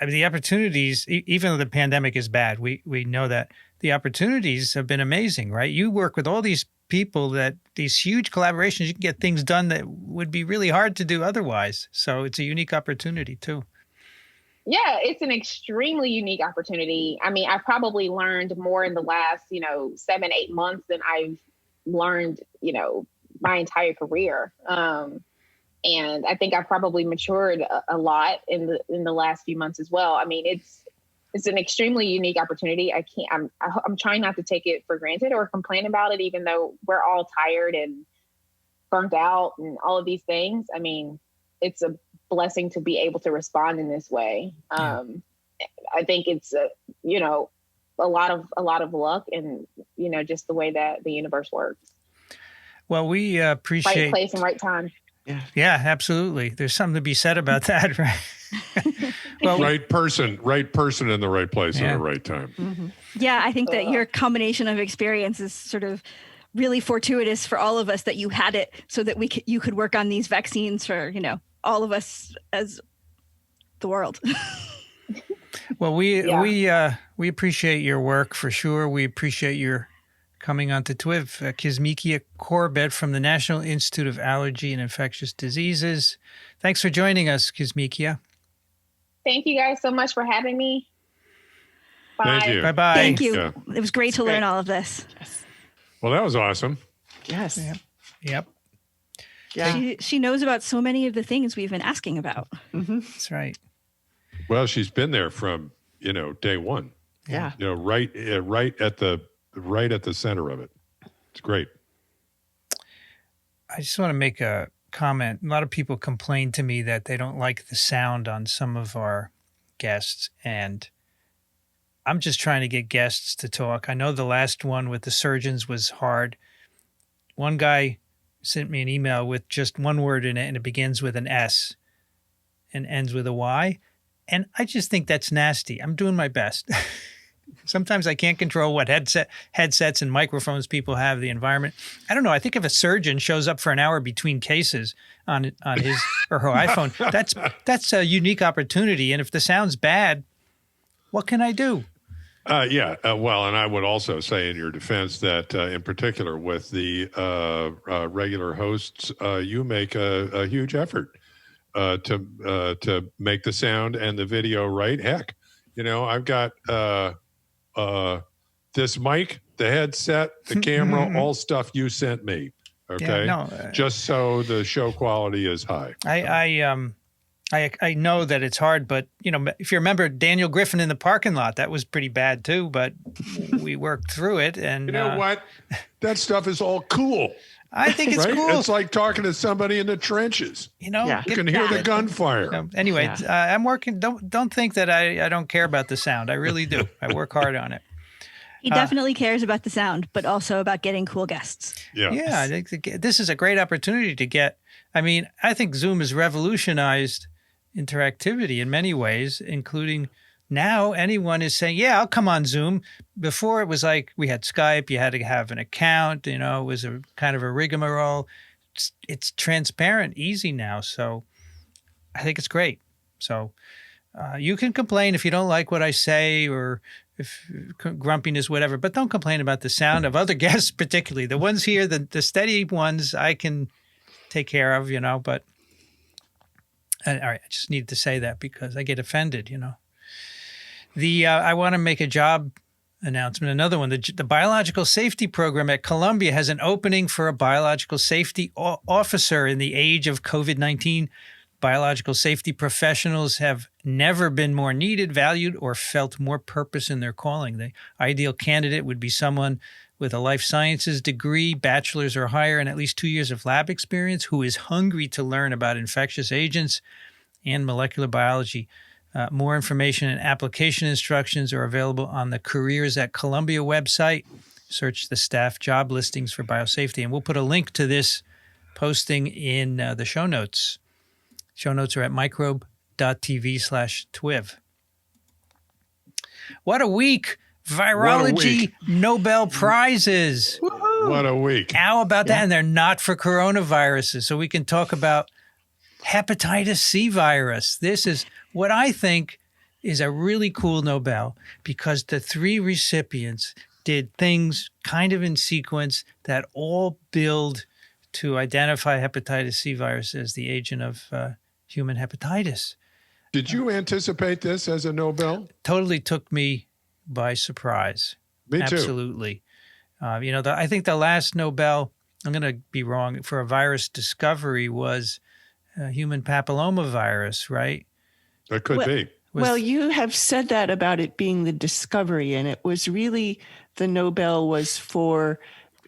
I mean, the opportunities, even though the pandemic is bad, we know that the opportunities have been amazing, right? You work with all these people these huge collaborations, you can get things done that would be really hard to do otherwise. So it's a unique opportunity too. Yeah, it's an extremely unique opportunity. I mean, I've probably learned more in the last, 7-8 months than I've learned, my entire career. And I think I've probably matured a lot in the last few months as well. I mean, it's an extremely unique opportunity. I'm trying not to take it for granted or complain about it, even though we're all tired and burnt out and all of these things. I mean, it's a blessing to be able to respond in this way. I think it's a lot of luck and just the way that the universe works. Well, we appreciate right place and right time. Yeah, absolutely. There's something to be said about that, right? Well, right person in the right place at the right time. Mm-hmm. Yeah, I think that your combination of experience is sort of really fortuitous for all of us that you had it so that you could work on these vaccines for, all of us as the world. Well, we appreciate your work for sure. We appreciate your coming on to TWiV. Kizzmekia Corbett from the National Institute of Allergy and Infectious Diseases. Thanks for joining us, Kizzmekia. Thank you guys so much for having me. Bye. Thank you. Bye-bye. Thank you. Yeah. It was great to learn all of this. Yes. Well, that was awesome. Yes. Yep. Yeah. She knows about so many of the things we've been asking about. Mm-hmm. That's right. Well, she's been there from, day one. Yeah. Right at the center of it. It's great. I just want to make a comment. A lot of people complain to me that they don't like the sound on some of our guests, and I'm just trying to get guests to talk. I know the last one with the surgeons was hard. One guy sent me an email with just one word in it, and it begins with an S and ends with a Y. And I just think that's nasty. I'm doing my best. Sometimes I can't control what headsets and microphones people have, the environment. I don't know. I think if a surgeon shows up for an hour between cases on his or her iPhone, that's a unique opportunity. And if the sound's bad, what can I do? Well, and I would also say in your defense that in particular with the regular hosts, you make a huge effort to make the sound and the video right. Heck, I've got this mic, the headset, the camera, all stuff you sent me. Okay, just so the show quality is high. I know that it's hard, but if you remember Daniel Griffin in the parking lot, that was pretty bad too. But we worked through it, and you know what? That stuff is all cool. I think it's cool. It's like talking to somebody in the trenches. You can hear the gunfire. Anyway, I'm working. Don't think that I don't care about the sound. I really do. I work hard on it. He definitely cares about the sound, but also about getting cool guests. Yeah. I think this is a great opportunity to get. I mean, I think Zoom has revolutionized interactivity in many ways, including now anyone is saying, yeah, I'll come on Zoom. Before it was like we had Skype, you had to have an account, it was a kind of a rigmarole. It's transparent, easy now. So I think it's great. So you can complain if you don't like what I say or if grumpiness, whatever, but don't complain about the sound of other guests, particularly the ones here, the steady ones I can take care of, but all right, I just needed to say that because I get offended, I want to make a job announcement. Another one, the biological safety program at Columbia has an opening for a biological safety officer in the age of COVID-19. Biological safety professionals have never been more needed, valued, or felt more purpose in their calling. The ideal candidate would be someone with a life sciences degree, bachelor's or higher, and at least 2 years of lab experience, who is hungry to learn about infectious agents and molecular biology. More information and application instructions are available on the Careers at Columbia website. Search the staff job listings for biosafety, and we'll put a link to this posting in the show notes. Show notes are at microbe.tv/TWiV. What a week! Virology Nobel Prizes. Woo-hoo. What a week. How about that? And they're not for coronaviruses. So we can talk about hepatitis C virus. This is what I think is a really cool Nobel because the three recipients did things kind of in sequence that all build to identify hepatitis C virus as the agent of human hepatitis. Did you anticipate this as a Nobel? Totally took me by surprise. Me too. Absolutely. I think the last Nobel, I'm going to be wrong, for a virus discovery was human papillomavirus, right? That could be. Well, you have said that about it being the discovery, and it was really the Nobel was for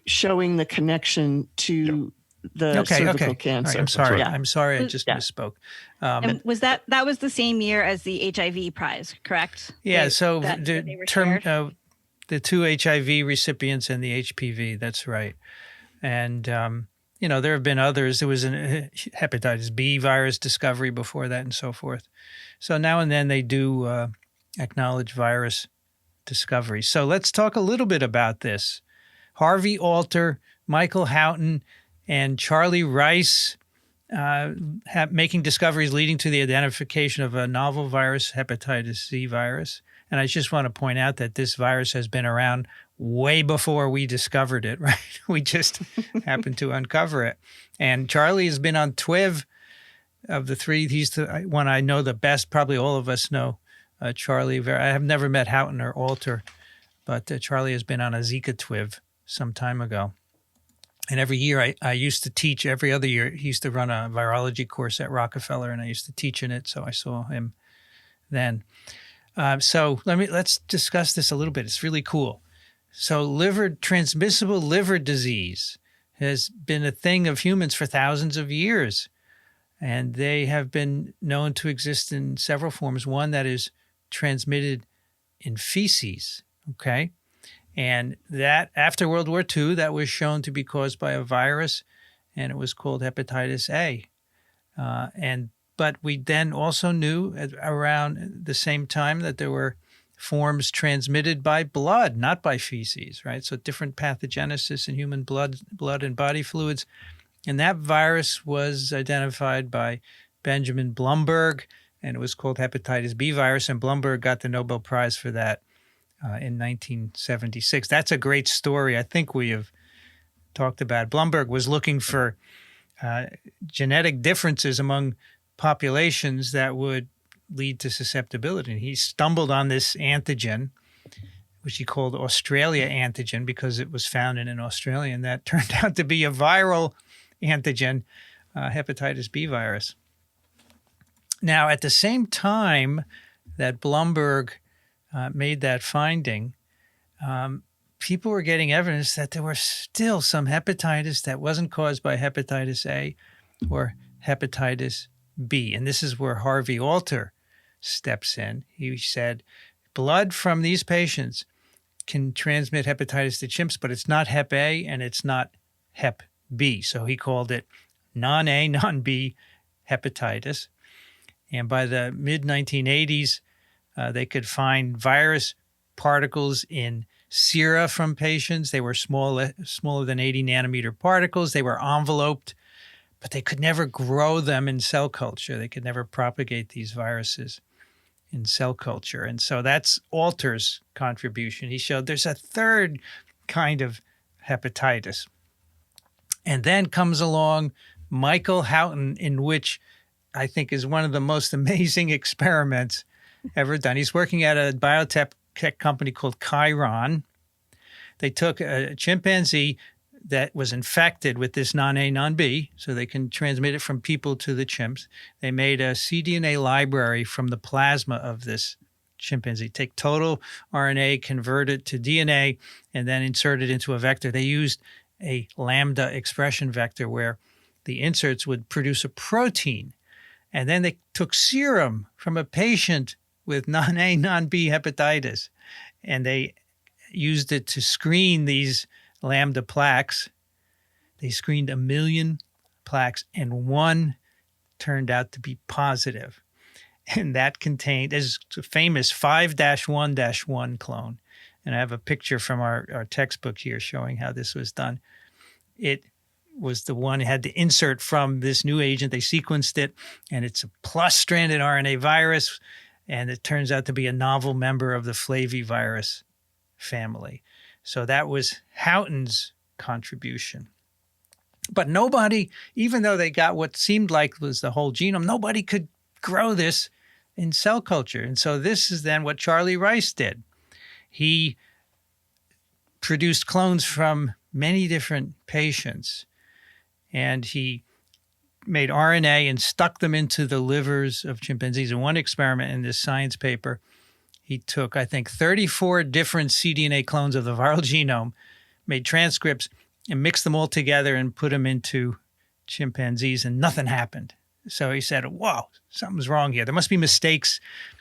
showing the connection to the cervical cancer. Right, I'm sorry. I'm sorry. I just misspoke. And was that was the same year as the HIV prize, correct? Yeah. The two HIV recipients and the HPV. That's right. And there have been others. There was a hepatitis B virus discovery before that, and so forth. So now and then they do acknowledge virus discovery. So let's talk a little bit about this. Harvey Alter, Michael Houghton, and Charlie Rice making discoveries leading to the identification of a novel virus, hepatitis C virus. And I just want to point out that this virus has been around way before we discovered it, right? We just happened to uncover it. And Charlie has been on TWiV. Of the three, he's the one I know the best. Probably all of us know Charlie. I have never met Houghton or Alter, but Charlie has been on a Zika TWiV some time ago. And every year I used to teach, every other year, he used to run a virology course at Rockefeller, and I used to teach in it, so I saw him then. So let's discuss this a little bit. It's really cool. So transmissible liver disease has been a thing of humans for thousands of years, and they have been known to exist in several forms. One that is transmitted in feces, okay? And that after World War II, that was shown to be caused by a virus, and it was called hepatitis A. And But we then also knew around the same time that there were forms transmitted by blood, not by feces, right? So different pathogenesis in human blood and body fluids. And that virus was identified by Benjamin Blumberg, and it was called hepatitis B virus. And Blumberg got the Nobel Prize for that in 1976. That's a great story. I think we have talked about. Blumberg was looking for genetic differences among populations that would lead to susceptibility. And he stumbled on this antigen, which he called Australia antigen because it was found in an Australia, and that turned out to be a viral antigen, hepatitis B virus. Now, at the same time that Blumberg made that finding, people were getting evidence that there were still some hepatitis that wasn't caused by hepatitis A or hepatitis B. And this is where Harvey Alter steps in. He said, blood from these patients can transmit hepatitis to chimps, but it's not Hep A and it's not Hep B. So he called it non-A, non-B hepatitis. And by the mid-1980s, they could find virus particles in sera from patients. They were smaller than 80 nanometer particles. They were enveloped, but they could never grow them in cell culture. They could never propagate these viruses in cell culture. And so that's Alter's contribution. He showed there's a third kind of hepatitis. And then comes along Michael Houghton, in which I think is one of the most amazing experiments ever done. He's working at a biotech company called Chiron. They took a chimpanzee that was infected with this non-A, non-B, so they can transmit it from people to the chimps. They made a cDNA library from the plasma of this chimpanzee. Take total RNA, convert it to DNA, and then insert it into a vector. They used a lambda expression vector where the inserts would produce a protein. And then they took serum from a patient with non-A, non-B hepatitis, and they used it to screen these lambda plaques. They screened 1 million plaques, and one turned out to be positive. And that contained, is a famous 5-1-1 clone. And I have a picture from our textbook here showing how this was done. It was the one that had the insert from this new agent. They sequenced it, and it's a plus-stranded RNA virus, and it turns out to be a novel member of the flavivirus family. So that was Houghton's contribution. But nobody, even though they got what seemed like was the whole genome, nobody could grow this in cell culture. And so this is then what Charlie Rice did. He produced clones from many different patients, and he made RNA and stuck them into the livers of chimpanzees. In one experiment in this science paper, he took, I think, 34 different cDNA clones of the viral genome, made transcripts, and mixed them all together and put them into chimpanzees, and nothing happened. So he said, whoa, something's wrong here. There must be mistakes.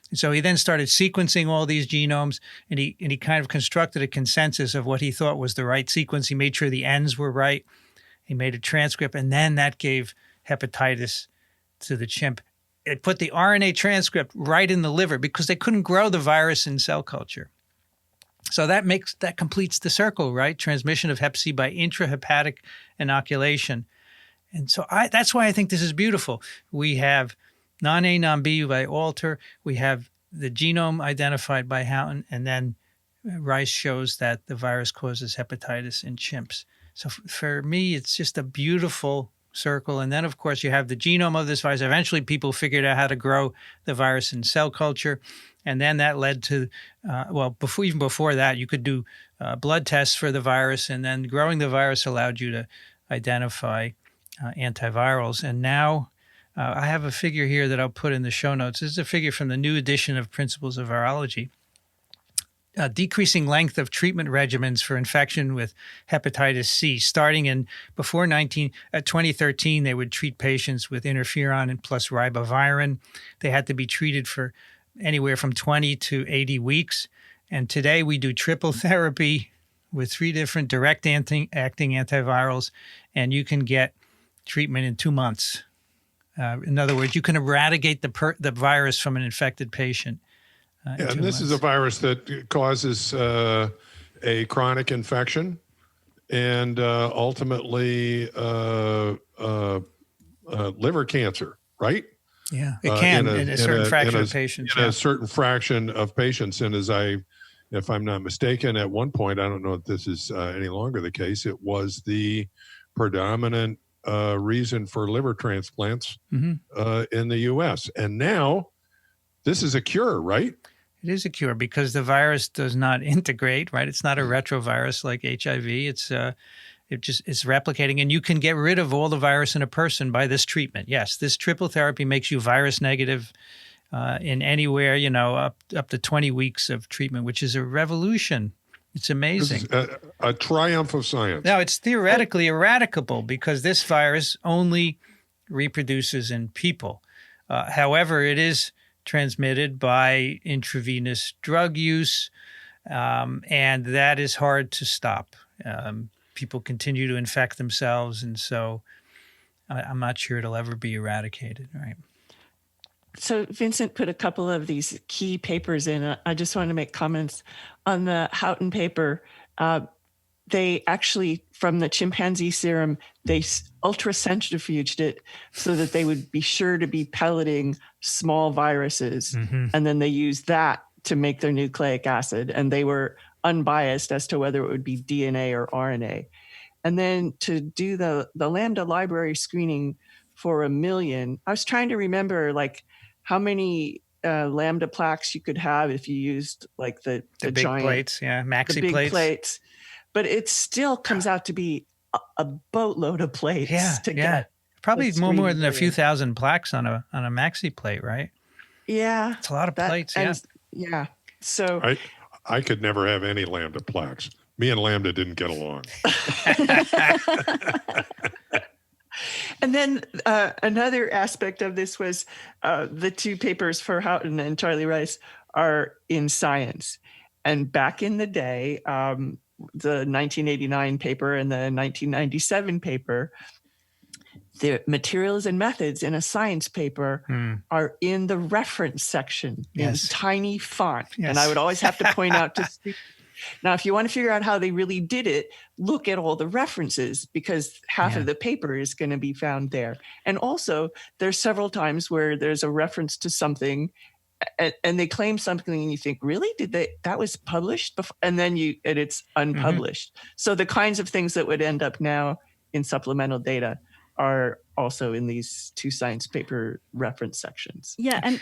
And so he then started sequencing all these genomes, and he kind of constructed a consensus of what he thought was the right sequence. He made sure the ends were right. He made a transcript, and then that gave hepatitis to the chimp. It put the RNA transcript right in the liver because they couldn't grow the virus in cell culture. So that completes the circle, right? Transmission of hep C by intrahepatic inoculation. And so that's why I think this is beautiful. We have non-A, non-B by Alter. We have the genome identified by Houghton, and then Rice shows that the virus causes hepatitis in chimps. So for me, it's just a beautiful circle. And then, of course, you have the genome of this virus. Eventually, people figured out how to grow the virus in cell culture. And then that led to, even before that, you could do blood tests for the virus. And then growing the virus allowed you to identify antivirals. And now I have a figure here that I'll put in the show notes. This is a figure from the new edition of Principles of Virology. Decreasing length of treatment regimens for infection with hepatitis C. Starting in before 2013, they would treat patients with interferon and plus ribavirin. They had to be treated for anywhere from 20 to 80 weeks. And today we do triple therapy with 3 different direct-acting antivirals, and you can get treatment in 2 months In other words, you can eradicate the virus from an infected patient. Yeah, and this is a virus that causes a chronic infection and ultimately liver cancer, right? Yeah, it can in a certain fraction of patients. In a certain fraction of patients. And if I'm not mistaken, at one point, I don't know if this is any longer the case, it was the predominant reason for liver transplants in the U.S. And now this is a cure, right? It is a cure because the virus does not integrate, right? It's not a retrovirus like HIV. It's replicating, and you can get rid of all the virus in a person by this treatment. Yes, this triple therapy makes you virus negative in anywhere, up to 20 weeks of treatment, which is a revolution. It's amazing. This is a triumph of science. Now, it's theoretically eradicable because this virus only reproduces in people. However, it is transmitted by intravenous drug use, and that is hard to stop. People continue to infect themselves, and so I'm not sure it'll ever be eradicated, right? So Vincent put a couple of these key papers in. I just want to make comments on the Houghton paper. They actually, from the chimpanzee serum, they ultracentrifuged it so that they would be sure to be pelleting small viruses. And then they used that to make their nucleic acid. And they were unbiased as to whether it would be DNA or RNA. And then to do the Lambda library screening for 1 million, I was trying to remember how many Lambda plaques you could have if you used the big giant plates, maxi the big plates. But it still comes out to be a boatload of plates to get. Probably more than a few thousand plaques on a maxi plate, right? Yeah. It's a lot of plates, yeah. So I could never have any Lambda plaques. Me and Lambda didn't get along. And then another aspect of this was the two papers for Houghton and Charlie Rice are in Science. And back in the day, the 1989 paper and the 1997 paper, the materials and methods in a science paper are in the reference section in tiny font. Yes. And I would always have to point out to students. Now, if you want to figure out how they really did it, look at all the references because half of the paper is going to be found there. And also, there's several times where there's a reference to something and they claim something and you think, really? That was published before? And then it's unpublished. So the kinds of things that would end up now in supplemental data are also in these two science paper reference sections. Yeah, and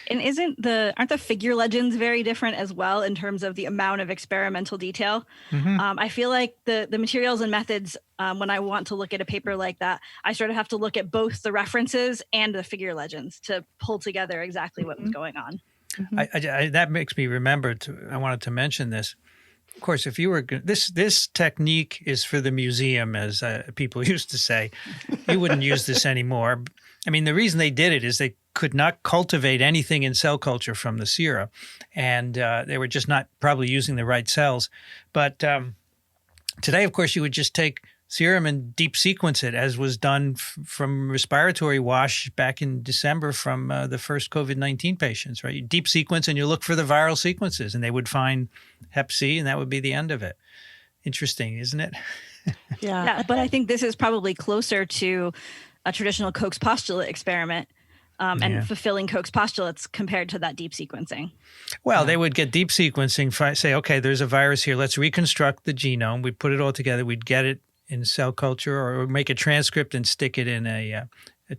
aren't the figure legends very different as well in terms of the amount of experimental detail? I feel like the materials and methods, when I want to look at a paper like that, I sort of have to look at both the references and the figure legends to pull together exactly what was going on. That makes me remember I wanted to mention this. Of course, if you were this technique is for the museum, as people used to say. You wouldn't use this anymore. I mean, the reason they did it is they could not cultivate anything in cell culture from the sera, and they were just not probably using the right cells. But today, of course, you would just take serum and deep sequence it, as was done from respiratory wash back in December from the first COVID-19 patients, right? You deep sequence and you look for the viral sequences, and they would find Hep C, and that would be the end of it. Interesting, isn't it? Yeah, but I think this is probably closer to a traditional Koch's postulate experiment and fulfilling Koch's postulates compared to that deep sequencing. Well, they would get deep sequencing, say, okay, there's a virus here. Let's reconstruct the genome. We'd put it all together. We'd get it in cell culture or make a transcript and stick it in a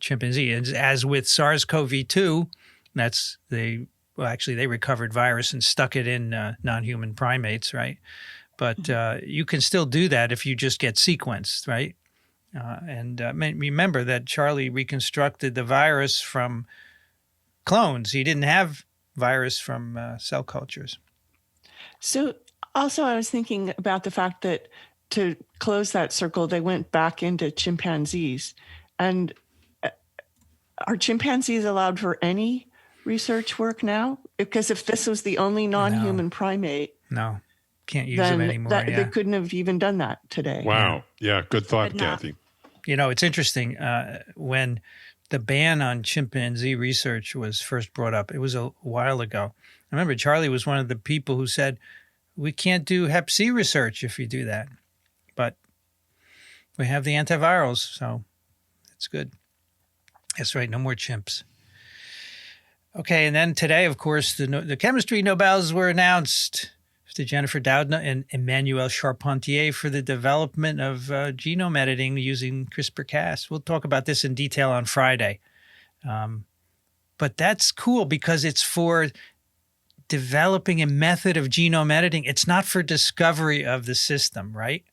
chimpanzee. And as with SARS-CoV-2, they recovered virus and stuck it in non-human primates, right? But you can still do that if you just get sequenced, right? And remember that Charlie reconstructed the virus from clones. He didn't have virus from cell cultures. So also I was thinking about the fact that to close that circle, they went back into chimpanzees. And are chimpanzees allowed for any research work now? Because if this was the only non-human primate, no, can't use them anymore. They couldn't have even done that today. Wow. Yeah, good thought, Kathy. It's interesting when the ban on chimpanzee research was first brought up. It was a while ago. I remember Charlie was one of the people who said, we can't do hep C research if you do that. But we have the antivirals, so it's good. That's right, no more chimps. Okay, and then today, of course, the chemistry Nobels were announced to Jennifer Doudna and Emmanuel Charpentier for the development of genome editing using CRISPR-Cas. We'll talk about this in detail on Friday. But that's cool because it's for developing a method of genome editing. It's not for discovery of the system, right?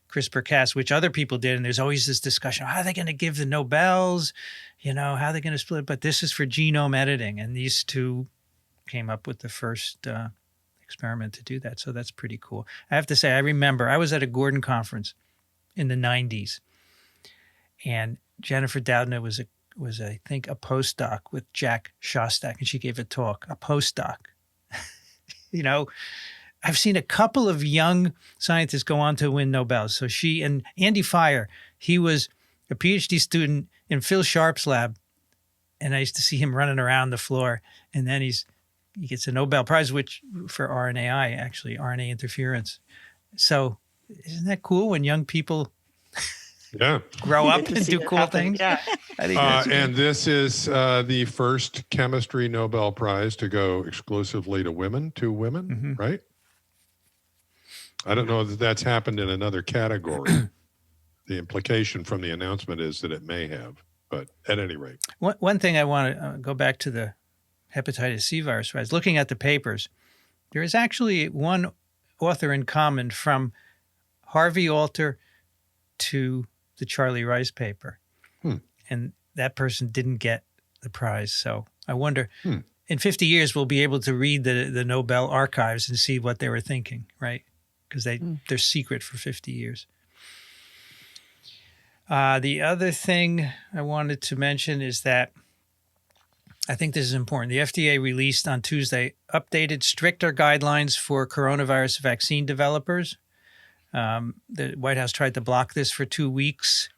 CRISPR-Cas, which other people did. And there's always this discussion, how are they going to give the Nobels? You know, how are they going to split? But this is for genome editing. And these two came up with the first experiment to do that. So that's pretty cool. I have to say, I remember I was at a Gordon conference in the 90s. And Jennifer Doudna was I think, a postdoc with Jack Shostak. And she gave a talk, a postdoc. You know, I've seen a couple of young scientists go on to win Nobels. So she and Andy Fire, he was a PhD student in Phil Sharp's lab. And I used to see him running around the floor. And then he gets a Nobel Prize, which for RNAi, actually, RNA interference. So isn't that cool when young people grow up and do cool things? Yeah. I think that's and this is the first chemistry Nobel Prize to go exclusively to women, right? I don't know that that's happened in another category. The implication from the announcement is that it may have, but at any rate. One thing I want to go back to the hepatitis C virus. I was looking at the papers. There is actually one author in common from Harvey Alter to the Charlie Rice paper. And that person didn't get the prize. So I wonder, in 50 years, we'll be able to read the Nobel archives and see what they were thinking, right? Because they're secret for 50 years. The other thing I wanted to mention is that I think this is important. The FDA released on Tuesday updated, stricter guidelines for coronavirus vaccine developers. The White House tried to block this for 2 weeks.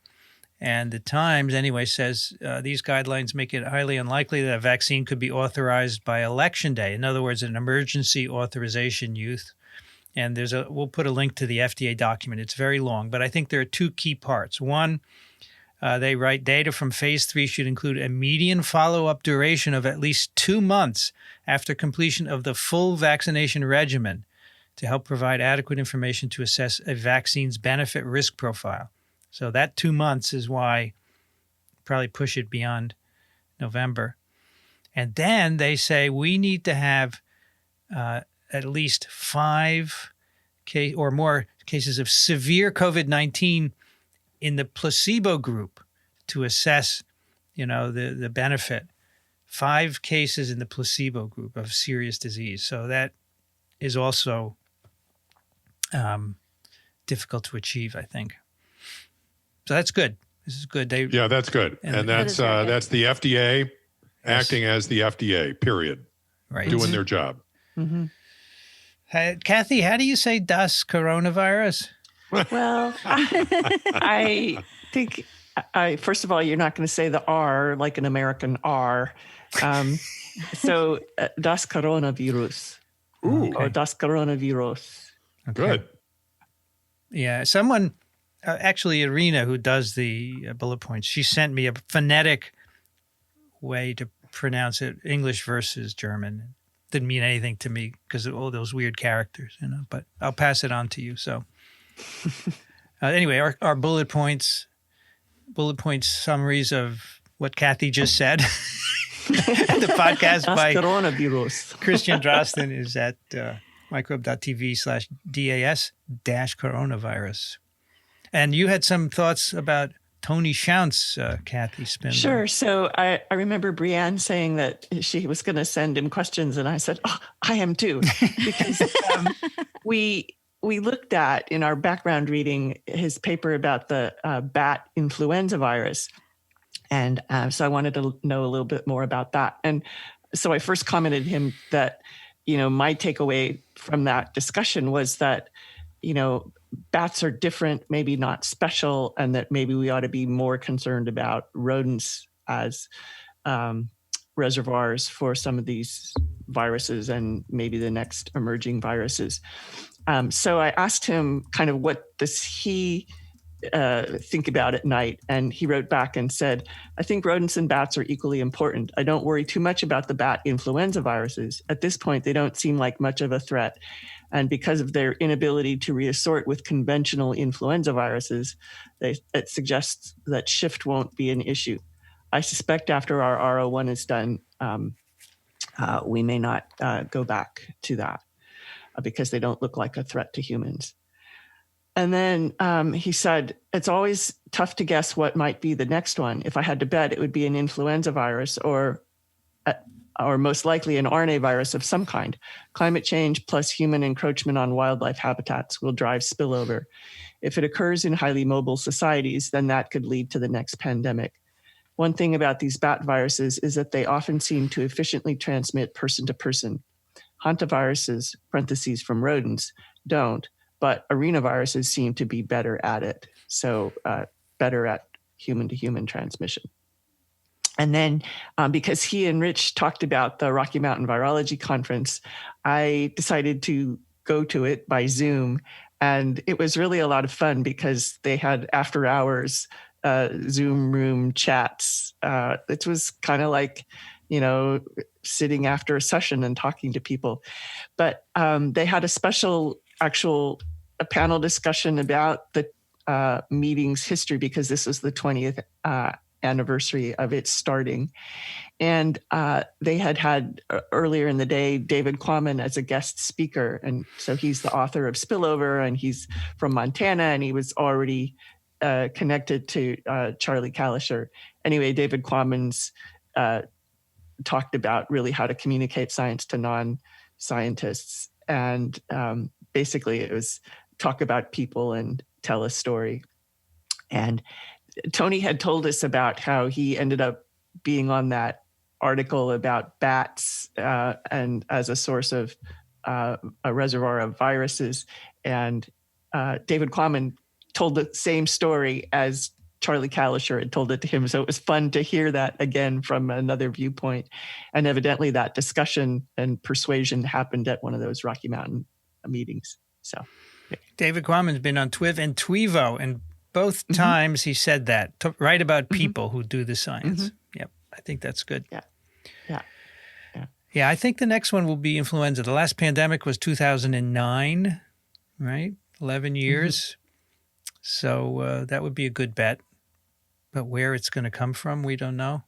And the Times, anyway, says these guidelines make it highly unlikely that a vaccine could be authorized by Election Day. In other words, an emergency authorization use. And we'll put a link to the FDA document. It's very long, but I think there are two key parts. One, they write data from phase 3 should include a median follow-up duration of at least 2 months after completion of the full vaccination regimen to help provide adequate information to assess a vaccine's benefit risk profile. So that 2 months is why probably push it beyond November. And then they say we need to have at least 5 or more cases of severe COVID-19 in the placebo group to assess, the benefit. 5 cases in the placebo group of serious disease. So that is also difficult to achieve, I think. So that's good. This is good. That's good. And that's the FDA acting as the FDA, period. Right. Doing their job. Mm-hmm. Kathy, how do you say das coronavirus? Well, I think, first of all, you're not going to say the R like an American R. So das coronavirus. Ooh. Or das coronavirus. Okay. Good. Yeah. Someone, actually Irina, who does the bullet points, she sent me a phonetic way to pronounce it, English versus German. Didn't mean anything to me because of all those weird characters, but I'll pass it on to you. So anyway, our bullet points summaries of what Kathy just said. The podcast by Christian Drosten is at microbe.tv/DAS-coronavirus. And you had some thoughts about Tony Schounts, Kathy Spindler. Sure. So I remember Brianne saying that she was going to send him questions, and I said, "Oh, I am too," because we looked at in our background reading his paper about the bat influenza virus, and so I wanted to know a little bit more about that. And so I first commented him that my takeaway from that discussion was that bats are different, maybe not special, and that maybe we ought to be more concerned about rodents as reservoirs for some of these viruses and maybe the next emerging viruses. So I asked him kind of what does he think about at night, and he wrote back and said, I think rodents and bats are equally important. I don't worry too much about the bat influenza viruses. At this point, they don't seem like much of a threat. And because of their inability to reassort with conventional influenza viruses, it suggests that shift won't be an issue. I suspect after our R01 is done, we may not go back to that because they don't look like a threat to humans. And then he said, it's always tough to guess what might be the next one. If I had to bet, it would be an influenza virus or most likely an RNA virus of some kind. Climate change plus human encroachment on wildlife habitats will drive spillover. If it occurs in highly mobile societies, then that could lead to the next pandemic. One thing about these bat viruses is that they often seem to efficiently transmit person to person. Hantaviruses, parentheses from rodents, don't, but arenaviruses seem to be better at it. So better at human to human transmission. And then because he and Rich talked about the Rocky Mountain Virology Conference, I decided to go to it by Zoom. And it was really a lot of fun because they had after hours Zoom room chats. It was kind of like, sitting after a session and talking to people. But they had a special a panel discussion about the meeting's history because this was the 20th anniversary of its starting. And they had earlier in the day, David Quammen as a guest speaker. And so he's the author of Spillover and he's from Montana and he was already connected to Charlie Kalischer. Anyway, David Quammen's talked about really how to communicate science to non-scientists. And basically it was talk about people and tell a story. And Tony had told us about how he ended up being on that article about bats and as a source of a reservoir of viruses. And David Quammen told the same story as Charlie Kalischer had told it to him. So it was fun to hear that again from another viewpoint. And evidently that discussion and persuasion happened at one of those Rocky Mountain meetings. So David Quammen's been on TWiV and TWiVo, and both times he said that, to write about people who do the science. Yep, I think that's good. Yeah, I think the next one will be influenza. The last pandemic was 2009, right? 11 years. So that would be a good bet. But where it's going to come from, we don't know.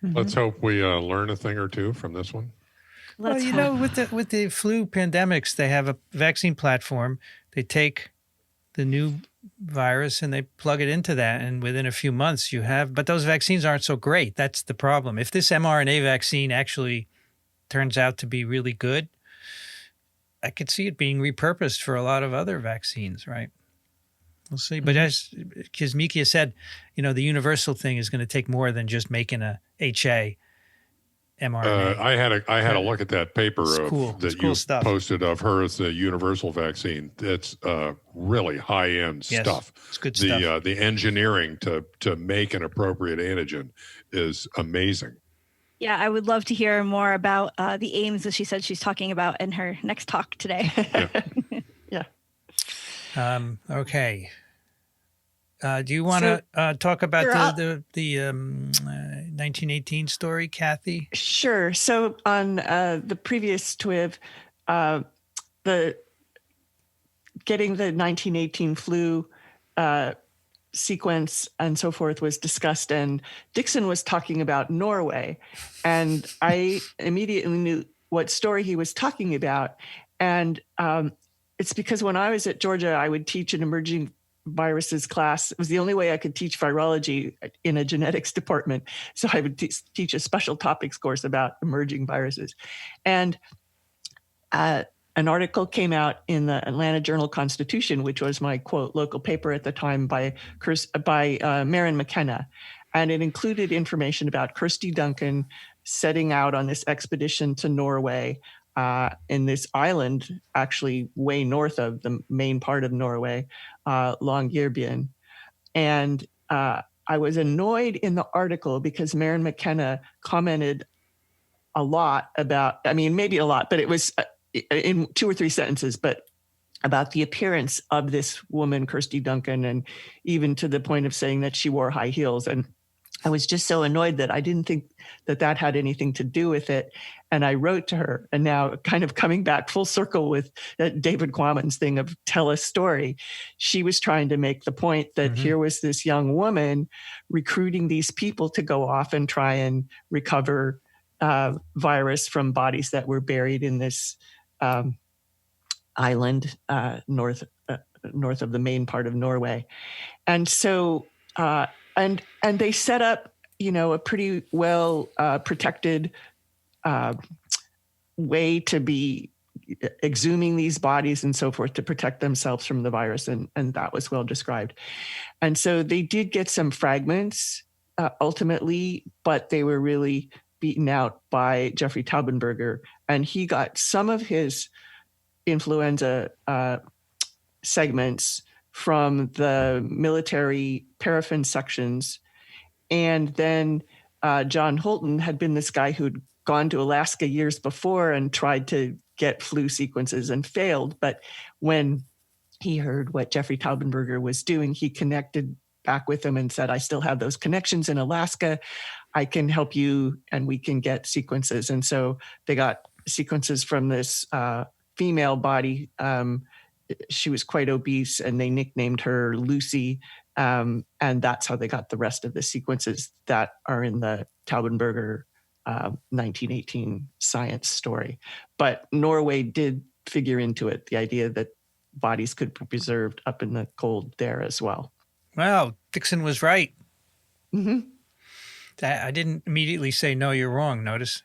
Let's hope we learn a thing or two from this one. Well, with the flu pandemics, they have a vaccine platform. They take the new virus and they plug it into that, and within a few months you have. But those vaccines aren't so great. That's the problem. If this mRNA vaccine actually turns out to be really good, I could see it being repurposed for a lot of other vaccines, right? We'll see. But as Kizzmekia said, the universal thing is going to take more than just making a HA mRNA. I had a look at that paper that you stuff. Posted of her as the universal vaccine. It's really high-end stuff. It's good stuff. The engineering to make an appropriate antigen is amazing. Yeah, I would love to hear more about the aims that she said she's talking about in her next talk today. Yeah. Okay. Do you want to talk about the 1918 story, Kathy? Sure. So on the previous TWiV, the getting the 1918 flu sequence and so forth was discussed, and Dixon was talking about Norway, and I immediately knew what story he was talking about, and it's because when I was at Georgia, I would teach an emerging viruses class. It was the only way I could teach virology in a genetics department. So I would teach a special topics course about emerging viruses. And an article came out in the Atlanta Journal-Constitution, which was my, quote, local paper at the time by Maren McKenna. And it included information about Kirsty Duncan setting out on this expedition to Norway in this island, actually way north of the main part of Norway, Longyearbyen. And I was annoyed in the article because Maren McKenna commented a lot about, I mean, maybe a lot, but it was in 2 or 3 sentences, but about the appearance of this woman, Kirsty Duncan, and even to the point of saying that she wore high heels. And I was just so annoyed that I didn't think that that had anything to do with it. And I wrote to her, and now kind of coming back full circle with David Quammen's thing of tell a story. She was trying to make the point that here was this young woman recruiting these people to go off and try and recover virus from bodies that were buried in this island north of the main part of Norway. And so, and they set up, a pretty well protected way to be exhuming these bodies and so forth to protect themselves from the virus. And that was well described. And so they did get some fragments ultimately, but they were really beaten out by Jeffrey Taubenberger. And he got some of his influenza segments from the military paraffin sections. And then John Holton had been this guy who'd gone to Alaska years before and tried to get flu sequences and failed. But when he heard what Jeffrey Taubenberger was doing, he connected back with him and said, I still have those connections in Alaska. I can help you and we can get sequences. And so they got sequences from this female body. She was quite obese and they nicknamed her Lucy. And that's how they got the rest of the sequences that are in the Taubenberger 1918 science story. But Norway did figure into it, the idea that bodies could be preserved up in the cold there as well. Wow, Dixon was right. Mm-hmm. I didn't immediately say, no, you're wrong, notice,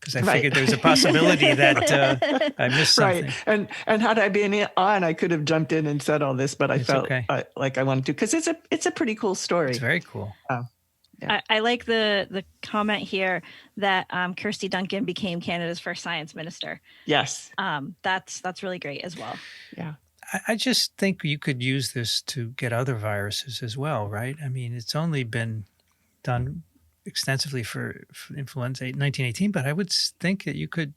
because I figured there's a possibility that I missed something. Right. And had I been on, I could have jumped in and said all this, but I felt like I wanted to, because it's a pretty cool story. It's very cool. Yeah. I like the comment here that Kirsty Duncan became Canada's first science minister. Yes. That's really great as well. Yeah. I just think you could use this to get other viruses as well, right? I mean, it's only been done extensively for influenza 1918, but I would think that you could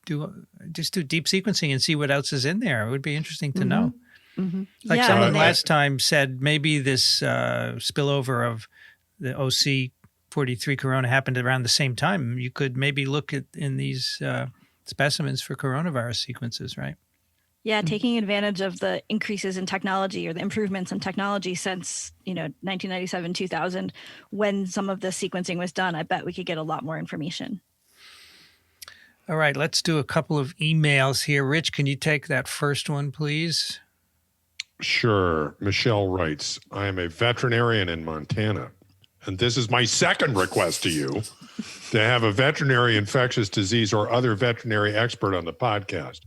do deep sequencing and see what else is in there. It would be interesting to know. Mm-hmm. Like someone last time said, maybe this spillover of the OC 43 corona happened around the same time. You could maybe look at in these specimens for coronavirus sequences, right? Yeah, taking advantage of the increases in technology or the improvements in technology since, 1997, 2000, when some of the sequencing was done, I bet we could get a lot more information. All right, let's do a couple of emails here. Rich, can you take that first one, please? Sure. Michelle writes, I am a veterinarian in Montana, and this is my second request to you to have a veterinary infectious disease or other veterinary expert on the podcast.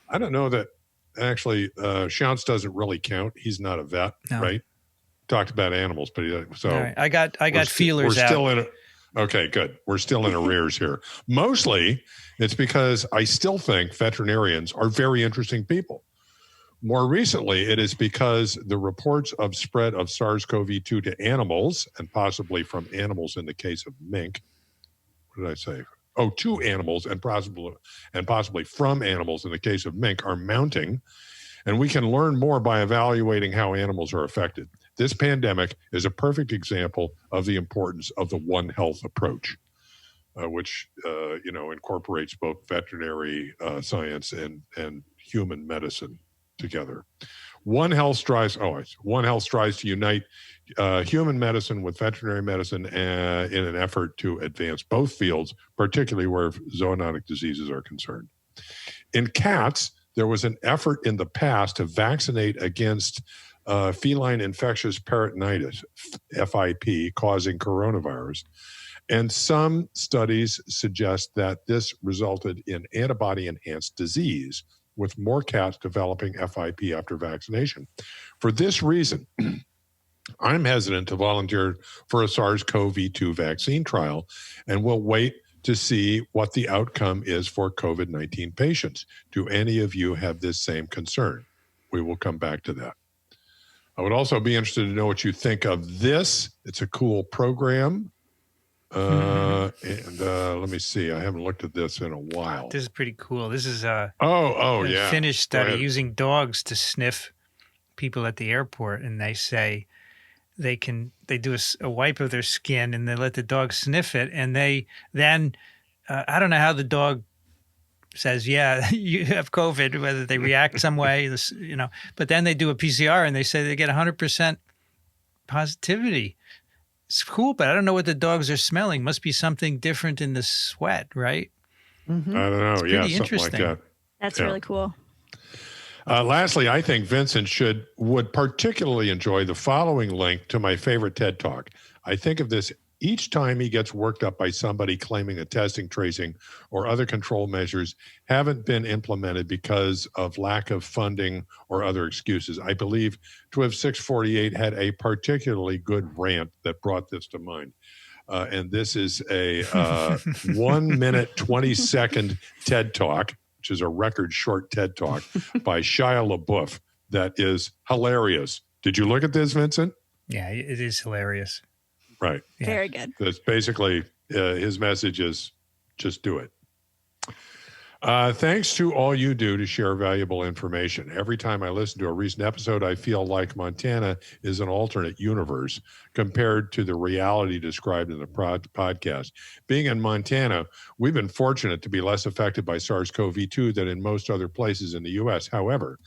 I don't know that actually Shantz doesn't really count. He's not a vet, right? Talked about animals, but so all right. I got feelers out. Still in okay, good. We're still in arrears here. Mostly it's because I still think veterinarians are very interesting people. More recently, it is because the reports of spread of SARS-CoV-2 to animals, and possibly from animals in the case of mink. What did I say? Oh, to animals and possibly from animals in the case of mink are mounting, and we can learn more by evaluating how animals are affected. This pandemic is a perfect example of the importance of the One Health approach, which incorporates both veterinary science and human medicine together. One Health strives to unite human medicine with veterinary medicine in an effort to advance both fields, particularly where zoonotic diseases are concerned. In cats, there was an effort in the past to vaccinate against feline infectious peritonitis, FIP, causing coronavirus. And some studies suggest that this resulted in antibody-enhanced disease, with more cats developing FIP after vaccination. For this reason, I'm hesitant to volunteer for a SARS-CoV-2 vaccine trial, and will wait to see what the outcome is for COVID-19 patients. Do any of you have this same concern? We will come back to that. I would also be interested to know what you think of this. It's a cool program. And let me see. I haven't looked at this in a while. This is pretty cool. This is a yeah. Finnish study using dogs to sniff people at the airport, and they say they do a wipe of their skin and they let the dog sniff it, and they then I don't know how the dog says, yeah, you have COVID, whether they react some way, but then they do a PCR and they say they get 100% positivity. It's cool, but I don't know what the dogs are smelling. Must be something different in the sweat, right? Mm-hmm. I don't know. It's pretty something like that. That's really cool. Lastly, I think Vincent would particularly enjoy the following link to my favorite TED Talk. I think of this each time he gets worked up by somebody claiming that testing, tracing, or other control measures haven't been implemented because of lack of funding or other excuses. I believe TWiV 648 had a particularly good rant that brought this to mind. And this is a 1 minute, 20-second TED Talk, which is a record short TED Talk by Shia LaBeouf that is hilarious. Did you look at this, Vincent? Yeah, it is hilarious. Right. Yeah. Very good. That's basically his message is just do it. Thanks to all you do to share valuable information. Every time I listen to a recent episode, I feel like Montana is an alternate universe compared to the reality described in the podcast. Being in Montana, we've been fortunate to be less affected by SARS-CoV-2 than in most other places in the U.S. However,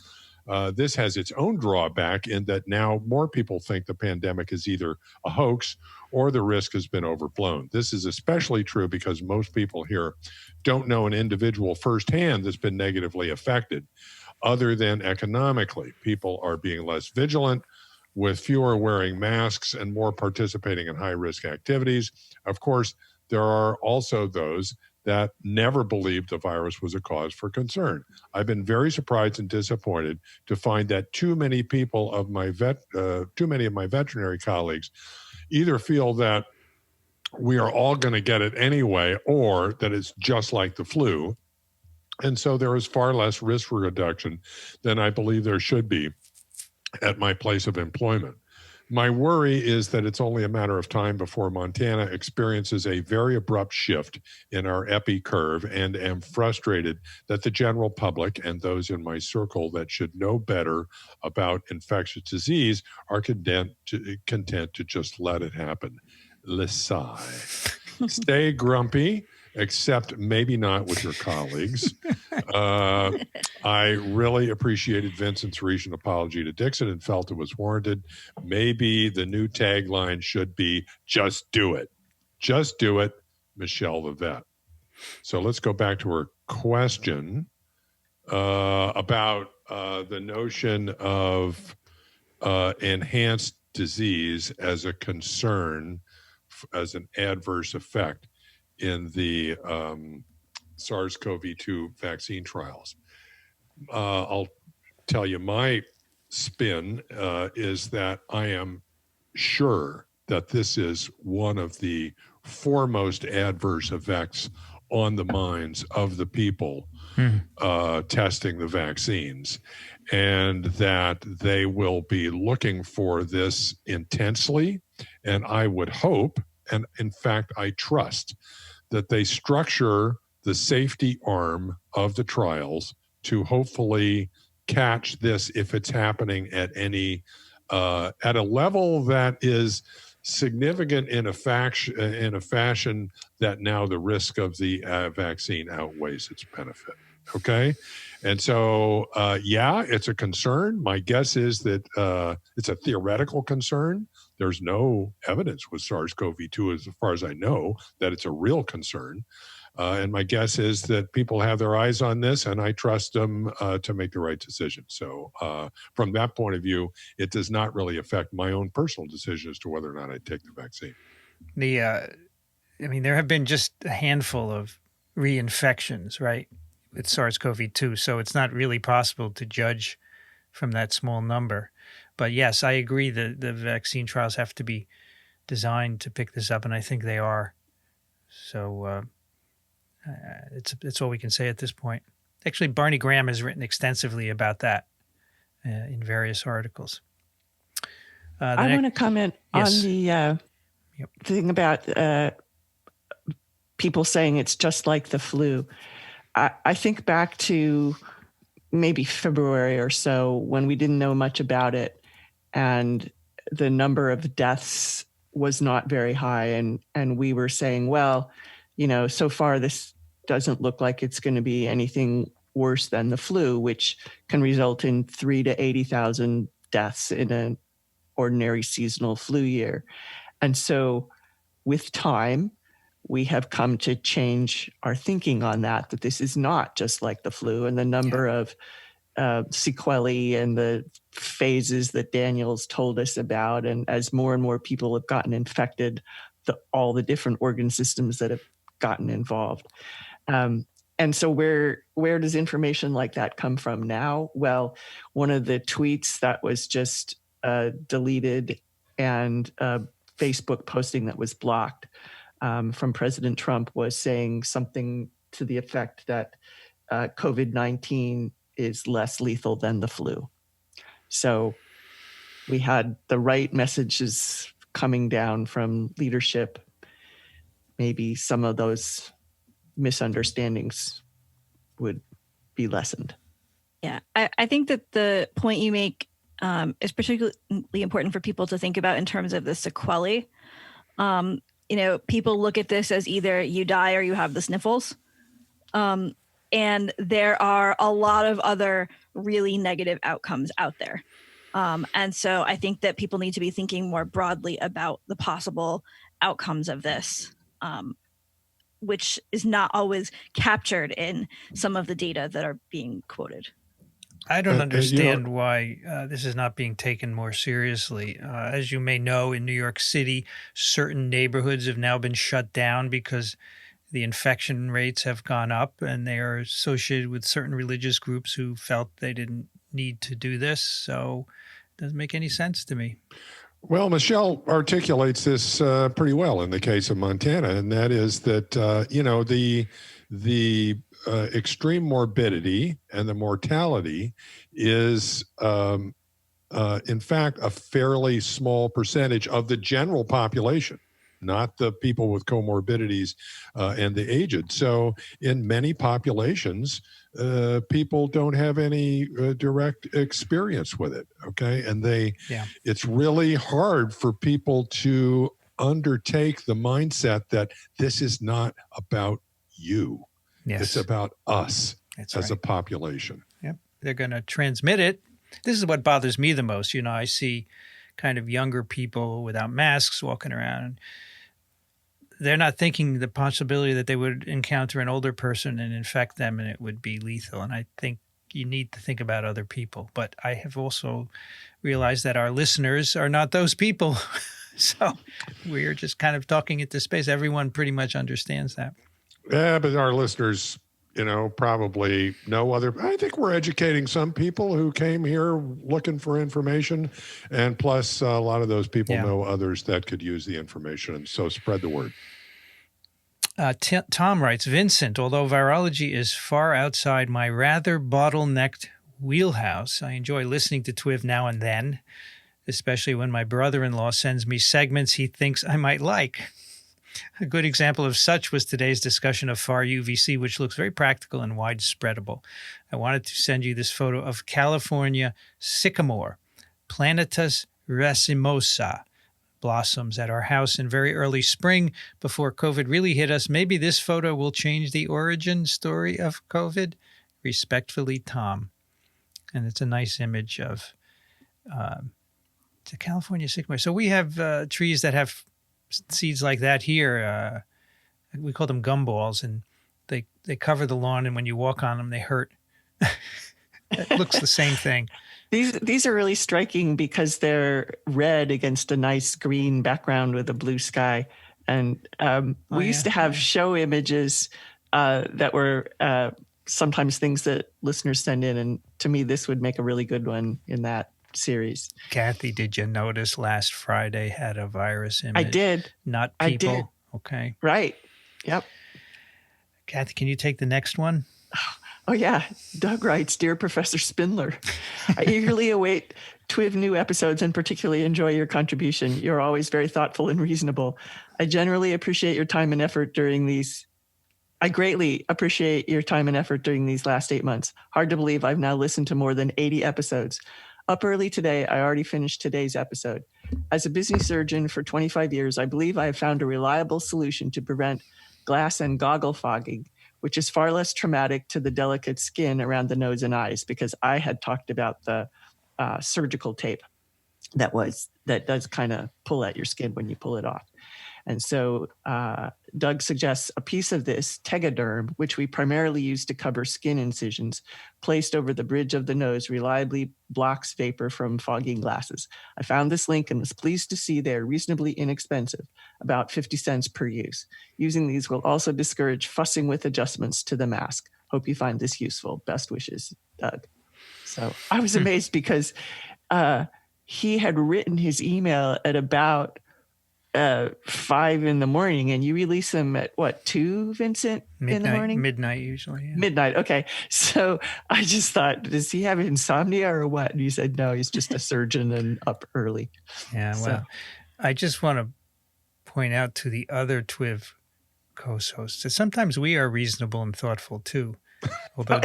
this has its own drawback in that now more people think the pandemic is either a hoax or the risk has been overblown. This is especially true because most people here don't know an individual firsthand that's been negatively affected, other than economically. People are being less vigilant, with fewer wearing masks and more participating in high-risk activities. Of course, there are also those that never believed the virus was a cause for concern. I've been very surprised and disappointed to find that too many of my veterinary colleagues either feel that we are all going to get it anyway, or that it's just like the flu. And so there is far less risk reduction than I believe there should be at my place of employment. My worry is that it's only a matter of time before Montana experiences a very abrupt shift in our epi curve, and am frustrated that the general public and those in my circle that should know better about infectious disease are content to just let it happen. Sigh. Stay grumpy, except maybe not with your colleagues. I really appreciated Vincent's recent apology to Dixon and felt it was warranted. Maybe the new tagline should be, just do it. Just do it, Michelle the vet. So let's go back to her question about the notion of enhanced disease as a concern, as an adverse effect in the SARS-CoV-2 vaccine trials. I'll tell you my spin is that I am sure that this is one of the foremost adverse effects on the minds of the people testing the vaccines, and that they will be looking for this intensely. And I would hope, and in fact, I trust, that they structure the safety arm of the trials to hopefully catch this if it's happening at any at a level that is significant in a fashion that now the risk of the vaccine outweighs its benefit. Okay. And so, it's a concern. My guess is that it's a theoretical concern. There's no evidence with SARS-CoV-2, as far as I know, that it's a real concern. And my guess is that people have their eyes on this, and I trust them to make the right decision. So from that point of view, it does not really affect my own personal decision as to whether or not I take the vaccine. There have been just a handful of reinfections, right, with SARS-CoV-2. So it's not really possible to judge from that small number. But yes, I agree that the vaccine trials have to be designed to pick this up, and I think they are. So it's all we can say at this point. Actually, Barney Graham has written extensively about that in various articles. I want to comment on the thing about people saying it's just like the flu. I think back to maybe February or so when we didn't know much about it, and the number of deaths was not very high. And we were saying, well, so far this doesn't look like it's going to be anything worse than the flu, which can result in 3,000 to 80,000 deaths in an ordinary seasonal flu year. And so with time, we have come to change our thinking on that this is not just like the flu, and the number of sequelae and the phases that Daniel's told us about. And as more and more people have gotten infected, all the different organ systems that have gotten involved. And so where does information like that come from now? Well, one of the tweets that was just deleted and a Facebook posting that was blocked from President Trump was saying something to the effect that COVID-19 is less lethal than the flu. So we had the right messages coming down from leadership. Maybe some of those misunderstandings would be lessened. Yeah, I think that the point you make is particularly important for people to think about in terms of the sequelae. People look at this as either you die or you have the sniffles. And there are a lot of other really negative outcomes out there. And so I think that people need to be thinking more broadly about the possible outcomes of this, which is not always captured in some of the data that are being quoted. I don't understand why this is not being taken more seriously. As you may know, in New York City, certain neighborhoods have now been shut down because the infection rates have gone up, and they are associated with certain religious groups who felt they didn't need to do this. So it doesn't make any sense to me. Well, Michelle articulates this pretty well in the case of Montana, and that is that, the extreme morbidity and the mortality is, in fact, a fairly small percentage of the general population, not the people with comorbidities and the aged. So in many populations, people don't have any direct experience with it. Okay. And it's really hard for people to undertake the mindset that this is not about you. Yes. It's about us as a population. Yep. They're going to transmit it. This is what bothers me the most. I see kind of younger people without masks walking around. They're not thinking the possibility that they would encounter an older person and infect them and it would be lethal. And I think you need to think about other people. But I have also realized that our listeners are not those people. So we're just kind of talking into space. Everyone pretty much understands that. Yeah, but our listeners, probably know other. I think we're educating some people who came here looking for information. And plus, a lot of those people know others that could use the information. And so spread the word. Tom writes, Vincent, although virology is far outside my rather bottlenecked wheelhouse, I enjoy listening to TWiV now and then, especially when my brother-in-law sends me segments he thinks I might like. A good example of such was today's discussion of far UVC, which looks very practical and widespreadable. I wanted to send you this photo of California sycamore, Planetus racemosa, blossoms at our house in very early spring before COVID really hit us. Maybe this photo will change the origin story of COVID. Respectfully, Tom. And it's a nice image of the California sycamore. So we have trees that have seeds like that here. We call them gumballs, and they cover the lawn, and when you walk on them, they hurt. It looks the same thing. These are really striking because they're red against a nice green background with a blue sky. And we used to have show images that were sometimes things that listeners send in. And to me, this would make a really good one in that series. Kathy, did you notice last Friday had a virus image? I did. Not people? I did. Okay. Right. Yep. Kathy, can you take the next one? Oh, yeah. Doug writes, Dear Professor Spindler, I eagerly await TWiV new episodes and particularly enjoy your contribution. You're always very thoughtful and reasonable. I greatly appreciate your time and effort during these last 8 months. Hard to believe I've now listened to more than 80 episodes. Up early today, I already finished today's episode. As a business surgeon for 25 years, I believe I have found a reliable solution to prevent glass and goggle fogging, which is far less traumatic to the delicate skin around the nose and eyes, because I had talked about the surgical tape that does kind of pull at your skin when you pull it off. And so Doug suggests a piece of this Tegaderm, which we primarily use to cover skin incisions, placed over the bridge of the nose reliably blocks vapor from fogging glasses. I found this link and was pleased to see they are reasonably inexpensive, about 50 cents per use. Using these will also discourage fussing with adjustments to the mask. Hope you find this useful. Best wishes, Doug. So I was amazed because he had written his email at about 5 in the morning, and you release them at what, 2, Vincent? Midnight, in the morning? Midnight usually. Yeah. Midnight. Okay. So I just thought, does he have insomnia or what? And you said, no, he's just a surgeon and up early. Yeah. Well, So- I just want to point out to the other TWiV co-hosts that sometimes we are reasonable and thoughtful too. Although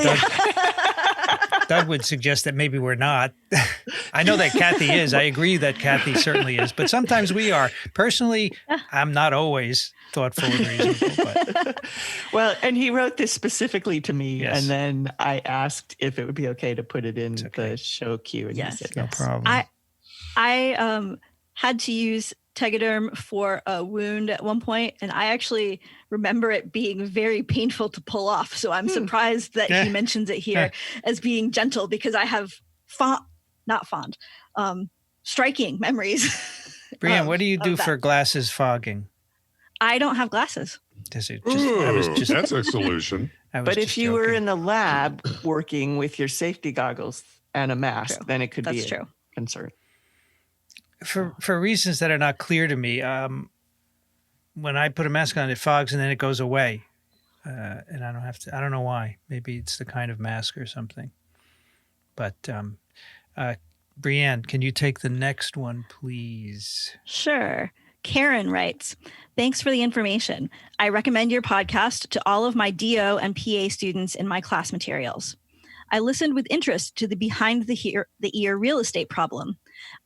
Doug would suggest that maybe we're not. I know that Kathy is. I agree that Kathy certainly is. But sometimes we are. Personally, I'm not always thoughtful and reasonable. But Well, and he wrote this specifically to me, Yes. and then I asked if it would be okay to put it in okay. the show queue, and Yes. he said no yes. problem. I had to use Tegaderm for a wound at one point, and I actually remember it being very painful to pull off. So I'm surprised that he mentions it here as being gentle, because I have striking memories. Brianne, what do you do of that. for glasses fogging? I don't have glasses. Does it just, I was Ooh, just, that's a solution. I was But just if you were joking. in the lab working with your safety goggles and a mask, True. then it could be That's a true. concern. For reasons that are not clear to me, when I put a mask on, it fogs and then it goes away, and I don't have to. I don't know why. Maybe it's the kind of mask or something. But Brianne, can you take the next one, please? Sure. Karen writes, thanks for the information. I recommend your podcast to all of my DO and PA students in my class materials. I listened with interest to the behind the ear real estate problem.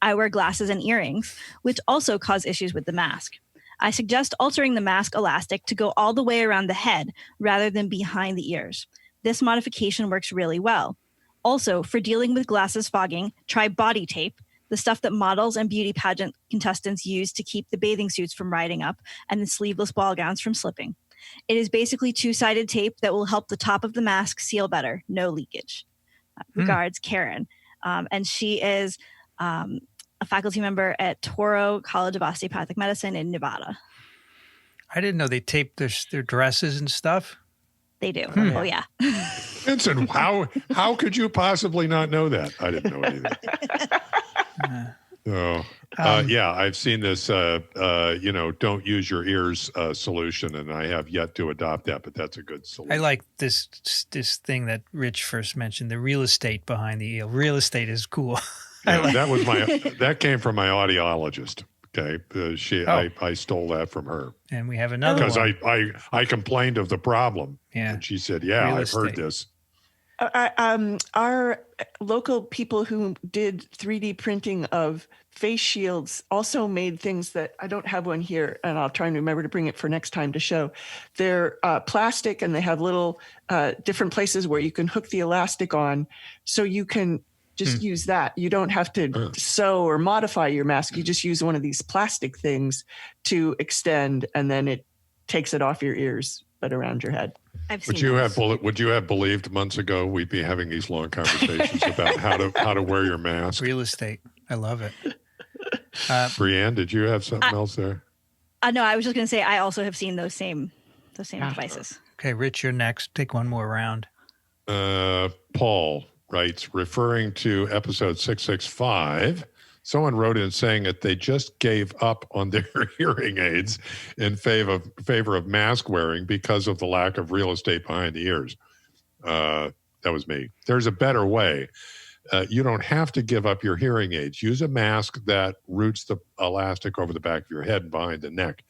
I wear glasses and earrings, which also cause issues with the mask. I suggest altering the mask elastic to go all the way around the head rather than behind the ears. This modification works really well. Also, for dealing with glasses fogging, try body tape, the stuff that models and beauty pageant contestants use to keep the bathing suits from riding up and the sleeveless ball gowns from slipping. It is basically two-sided tape that will help the top of the mask seal better, no leakage. Regards, Karen. And she is a faculty member at Toro College of Osteopathic Medicine in Nevada. I didn't know they taped their dresses and stuff. They do. Oh, yeah. Vincent, how could you possibly not know that? I didn't know anything. Yeah, I've seen this, don't use your ears solution, and I have yet to adopt that, but that's a good solution. I like this thing that Rich first mentioned, the real estate behind the ear. Real estate is cool. Yeah, that came from my audiologist. Okay, I stole that from her And we have another because one. I complained of the problem, Yeah. and she said, "Yeah, Real I've heard estate. this." Our local people who did 3D printing of face shields also made things that I don't have one here, and I'll try and remember to bring it for next time to show. They're plastic, and they have little different places where you can hook the elastic on, so you can just use that. You don't have to sew or modify your mask. You just use one of these plastic things to extend, and then it takes it off your ears, but around your head. I've seen Would you have believed months ago we'd be having these long conversations about how to wear your mask? Real estate. I love it. Brianne, did you have something else there? No, I was just going to say I also have seen those same devices. Okay, Rich, you're next. Take one more round. Paul writes, referring to episode 665, someone wrote in saying that they just gave up on their hearing aids in favor of mask wearing because of the lack of real estate behind the ears. That was me. There's a better way. You don't have to give up your hearing aids. Use a mask that routes the elastic over the back of your head and behind the neck.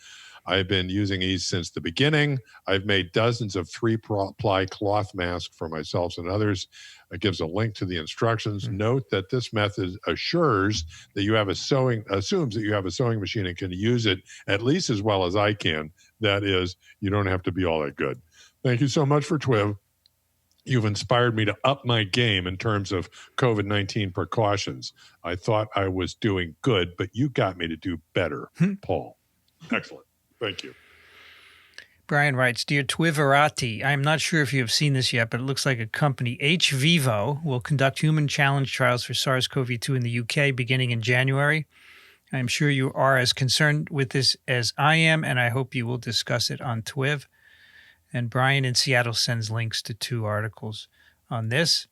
I've been using these since the beginning. I've made dozens of 3-ply cloth masks for myself and others. It gives a link to the instructions. Note that this method assumes that you have a sewing machine and can use it at least as well as I can. That is, you don't have to be all that good. Thank you so much for TWiV. You've inspired me to up my game in terms of COVID-19 precautions. I thought I was doing good, but you got me to do better, Paul. Excellent. Thank you. Brian writes, Dear TWiVerati, I'm not sure if you have seen this yet, but it looks like a company, hVivo, will conduct human challenge trials for SARS-CoV-2 in the UK beginning in January. I'm sure you are as concerned with this as I am, and I hope you will discuss it on TWiV. And Brian in Seattle sends links to 2 articles on this.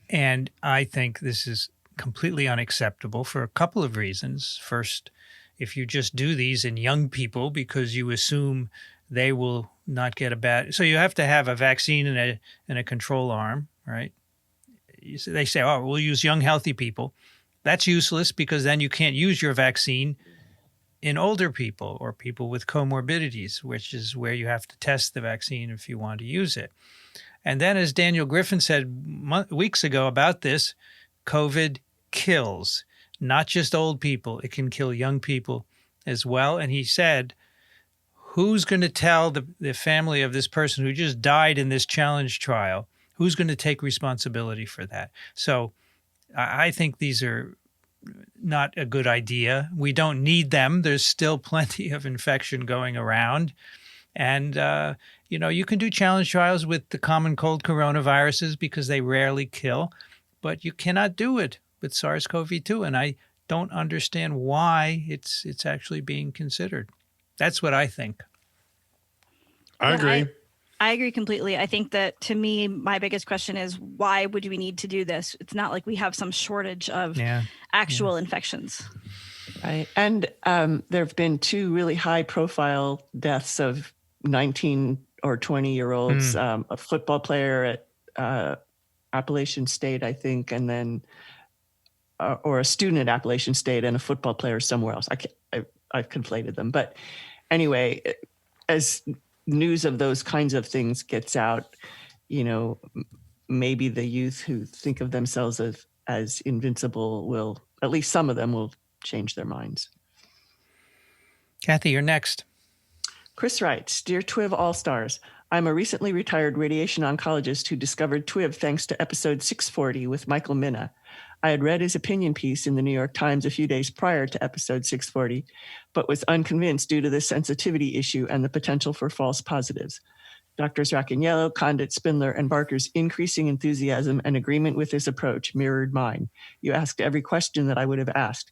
And I think this is completely unacceptable for a couple of reasons. First, if you just do these in young people because you assume they will not get a bad... So you have to have a vaccine and a control arm, right? They say, oh, we'll use young, healthy people. That's useless because then you can't use your vaccine in older people or people with comorbidities, which is where you have to test the vaccine if you want to use it. And then, as Daniel Griffin said weeks ago about this, COVID kills. Not just old people. It can kill young people as well. And he said, who's going to tell the family of this person who just died in this challenge trial? Who's going to take responsibility for that? So I think these are not a good idea. We don't need them. There's still plenty of infection going around. And, you can do challenge trials with the common cold coronaviruses because they rarely kill, but you cannot do it with SARS-CoV-2, and I don't understand why it's actually being considered. That's what I think. I agree. I agree completely. I think that, to me, my biggest question is, why would we need to do this? It's not like we have some shortage of actual infections. Right. And there have been 2 really high-profile deaths of 19 or 20-year-olds, a football player at Appalachian State, I think, and then or a student at Appalachian State and a football player somewhere else. I've conflated them. But anyway, as news of those kinds of things gets out, maybe the youth who think of themselves as invincible will, at least some of them will change their minds. Kathy, you're next. Chris writes, Dear TWiV All-Stars, I'm a recently retired radiation oncologist who discovered TWiV thanks to episode 640 with Michael Minna. I had read his opinion piece in the New York Times a few days prior to episode 640, but was unconvinced due to the sensitivity issue and the potential for false positives. Doctors Racaniello, Condit, Spindler, and Barker's increasing enthusiasm and agreement with this approach mirrored mine. You asked every question that I would have asked.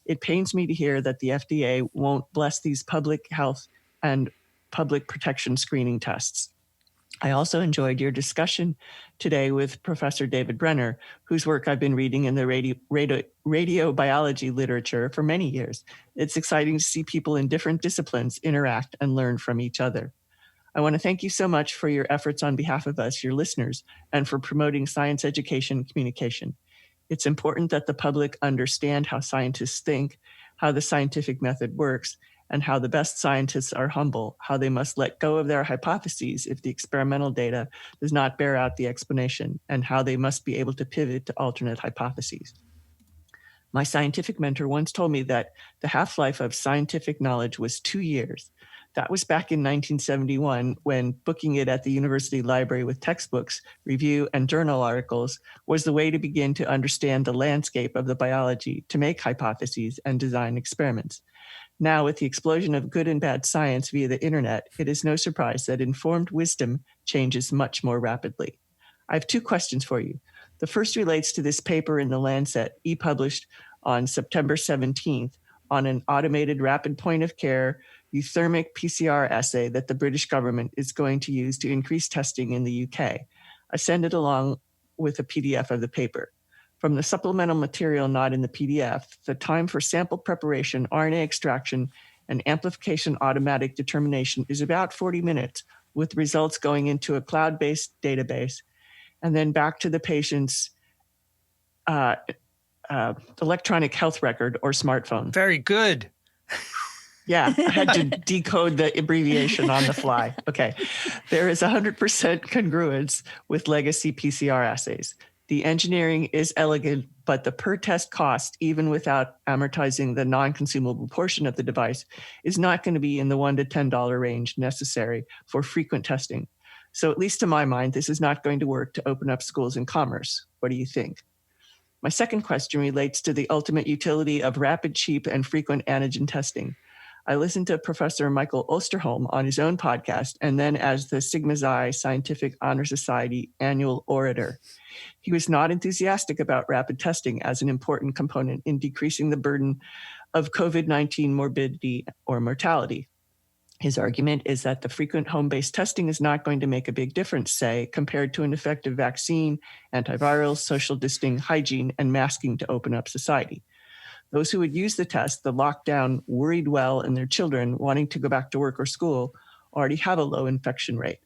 It pains me to hear that the FDA won't bless these public health and public protection screening tests. I also enjoyed your discussion today with Professor David Brenner, whose work I've been reading in the radiobiology literature for many years. It's exciting to see people in different disciplines interact and learn from each other. I want to thank you so much for your efforts on behalf of us, your listeners, and for promoting science education and communication. It's important that the public understand how scientists think, how the scientific method works, and how the best scientists are humble, how they must let go of their hypotheses if the experimental data does not bear out the explanation, and how they must be able to pivot to alternate hypotheses. My scientific mentor once told me that the half-life of scientific knowledge was 2 years. That was back in 1971, when booking it at the university library with textbooks, review, and journal articles was the way to begin to understand the landscape of the biology, to make hypotheses and design experiments. Now, with the explosion of good and bad science via the internet, it is no surprise that informed wisdom changes much more rapidly. I have 2 questions for you. The first relates to this paper in The Lancet, e-published on September 17th, on an automated rapid point-of-care euthermic PCR assay that the British government is going to use to increase testing in the UK. I send it along with a PDF of the paper. From the supplemental material not in the PDF, the time for sample preparation, RNA extraction, and amplification automatic determination is about 40 minutes, with results going into a cloud-based database and then back to the patient's electronic health record or smartphone. Very good. Yeah, I had to decode the abbreviation on the fly. Okay. There is 100% congruence with legacy PCR assays. The engineering is elegant, but the per test cost, even without amortizing the non-consumable portion of the device, is not going to be in the $1 to $10 range necessary for frequent testing. So at least to my mind, this is not going to work to open up schools and commerce. What do you think? My second question relates to the ultimate utility of rapid, cheap, and frequent antigen testing. I listened to Professor Michael Osterholm on his own podcast, and then as the Sigma Xi Scientific Honor Society annual orator. He was not enthusiastic about rapid testing as an important component in decreasing the burden of COVID-19 morbidity or mortality. His argument is that the frequent home-based testing is not going to make a big difference, say, compared to an effective vaccine, antivirals, social distancing, hygiene, and masking to open up society. Those who would use the test, the lockdown, worried well, and their children wanting to go back to work or school already have a low infection rate.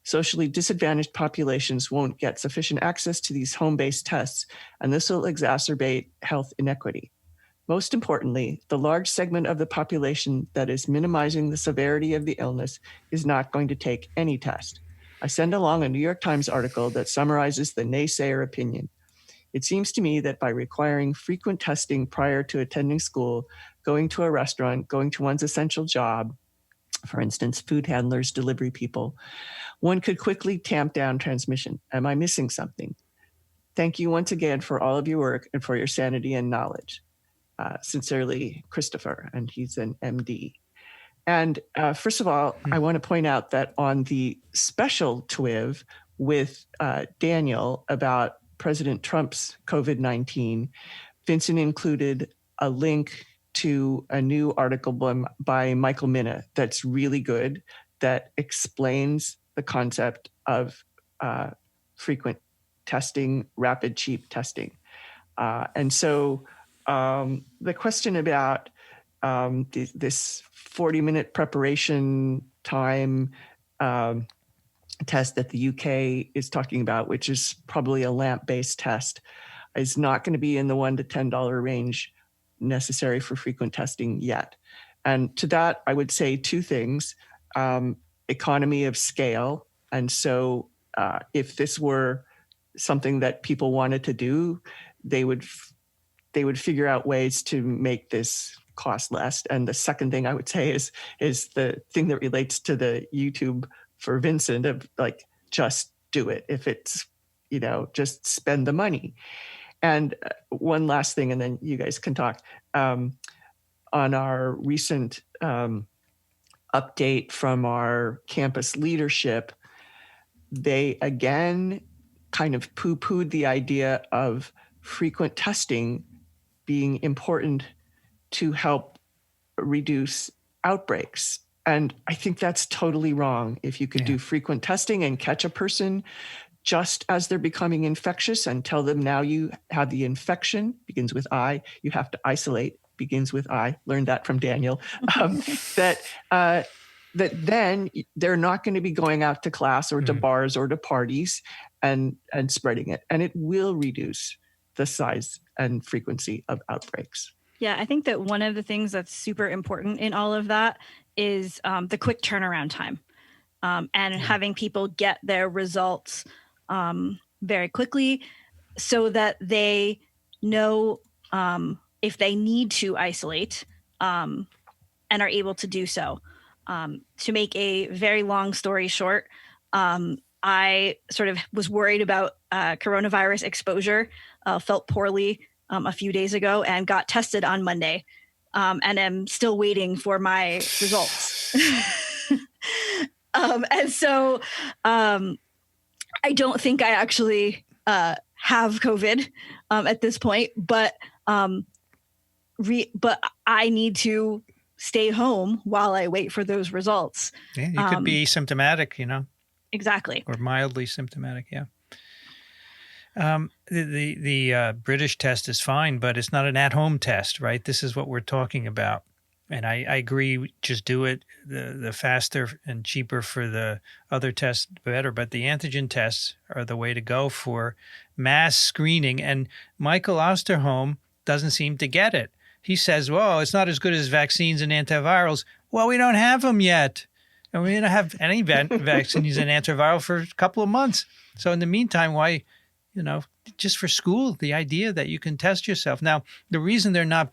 Socially disadvantaged populations won't get sufficient access to these home-based tests, and this will exacerbate health inequity. Most importantly, the large segment of the population that is minimizing the severity of the illness is not going to take any test. I send along a New York Times article that summarizes the naysayer opinion. It seems to me that by requiring frequent testing prior to attending school, going to a restaurant, going to one's essential job, for instance, food handlers, delivery people, one could quickly tamp down transmission. Am I missing something? Thank you once again for all of your work and for your sanity and knowledge. Sincerely, Christopher, and he's an MD. And first of all, I want to point out that on the special TWiV with Daniel about President Trump's COVID-19, Vincent included a link to a new article by Michael Minna that's really good, that explains the concept of frequent testing, rapid, cheap testing. And so the question about this 40-minute preparation time test that the UK is talking about, which is probably a LAMP-based test, is not going to be in the $1 to $10 range necessary for frequent testing yet. And to that, I would say two things. Economy of scale. And so if this were something that people wanted to do, they would figure out ways to make this cost less. And the second thing I would say is the thing that relates to the YouTube for Vincent of like, just do it. If it's, just spend the money. And one last thing, and then you guys can talk. On our recent update from our campus leadership, they again kind of poo-pooed the idea of frequent testing being important to help reduce outbreaks. And I think that's totally wrong. If you could do frequent testing and catch a person just as they're becoming infectious and tell them now you have the infection, begins with I, you have to isolate, begins with I, learned that from Daniel, that then they're not going to be going out to class or to bars or to parties and spreading it. And it will reduce the size and frequency of outbreaks. Yeah, I think that one of the things that's super important in all of that is the quick turnaround time and having people get their results very quickly so that they know if they need to isolate and are able to do so. To make a very long story short, I sort of was worried about coronavirus exposure, felt poorly a few days ago and got tested on Monday and am still waiting for my results. And so I don't think I actually have COVID at this point, but I need to stay home while I wait for those results. Yeah, you could be asymptomatic, Exactly. or mildly symptomatic. Yeah. The British test is fine, but it's not an at-home test, right? This is what we're talking about. And I agree, just do it. The faster and cheaper for the other tests, better. But the antigen tests are the way to go for mass screening. And Michael Osterholm doesn't seem to get it. He says, well, it's not as good as vaccines and antivirals. Well, we don't have them yet. And we don't have any vaccines and antiviral for a couple of months. So in the meantime, why, just for school, the idea that you can test yourself. Now, the reason they're not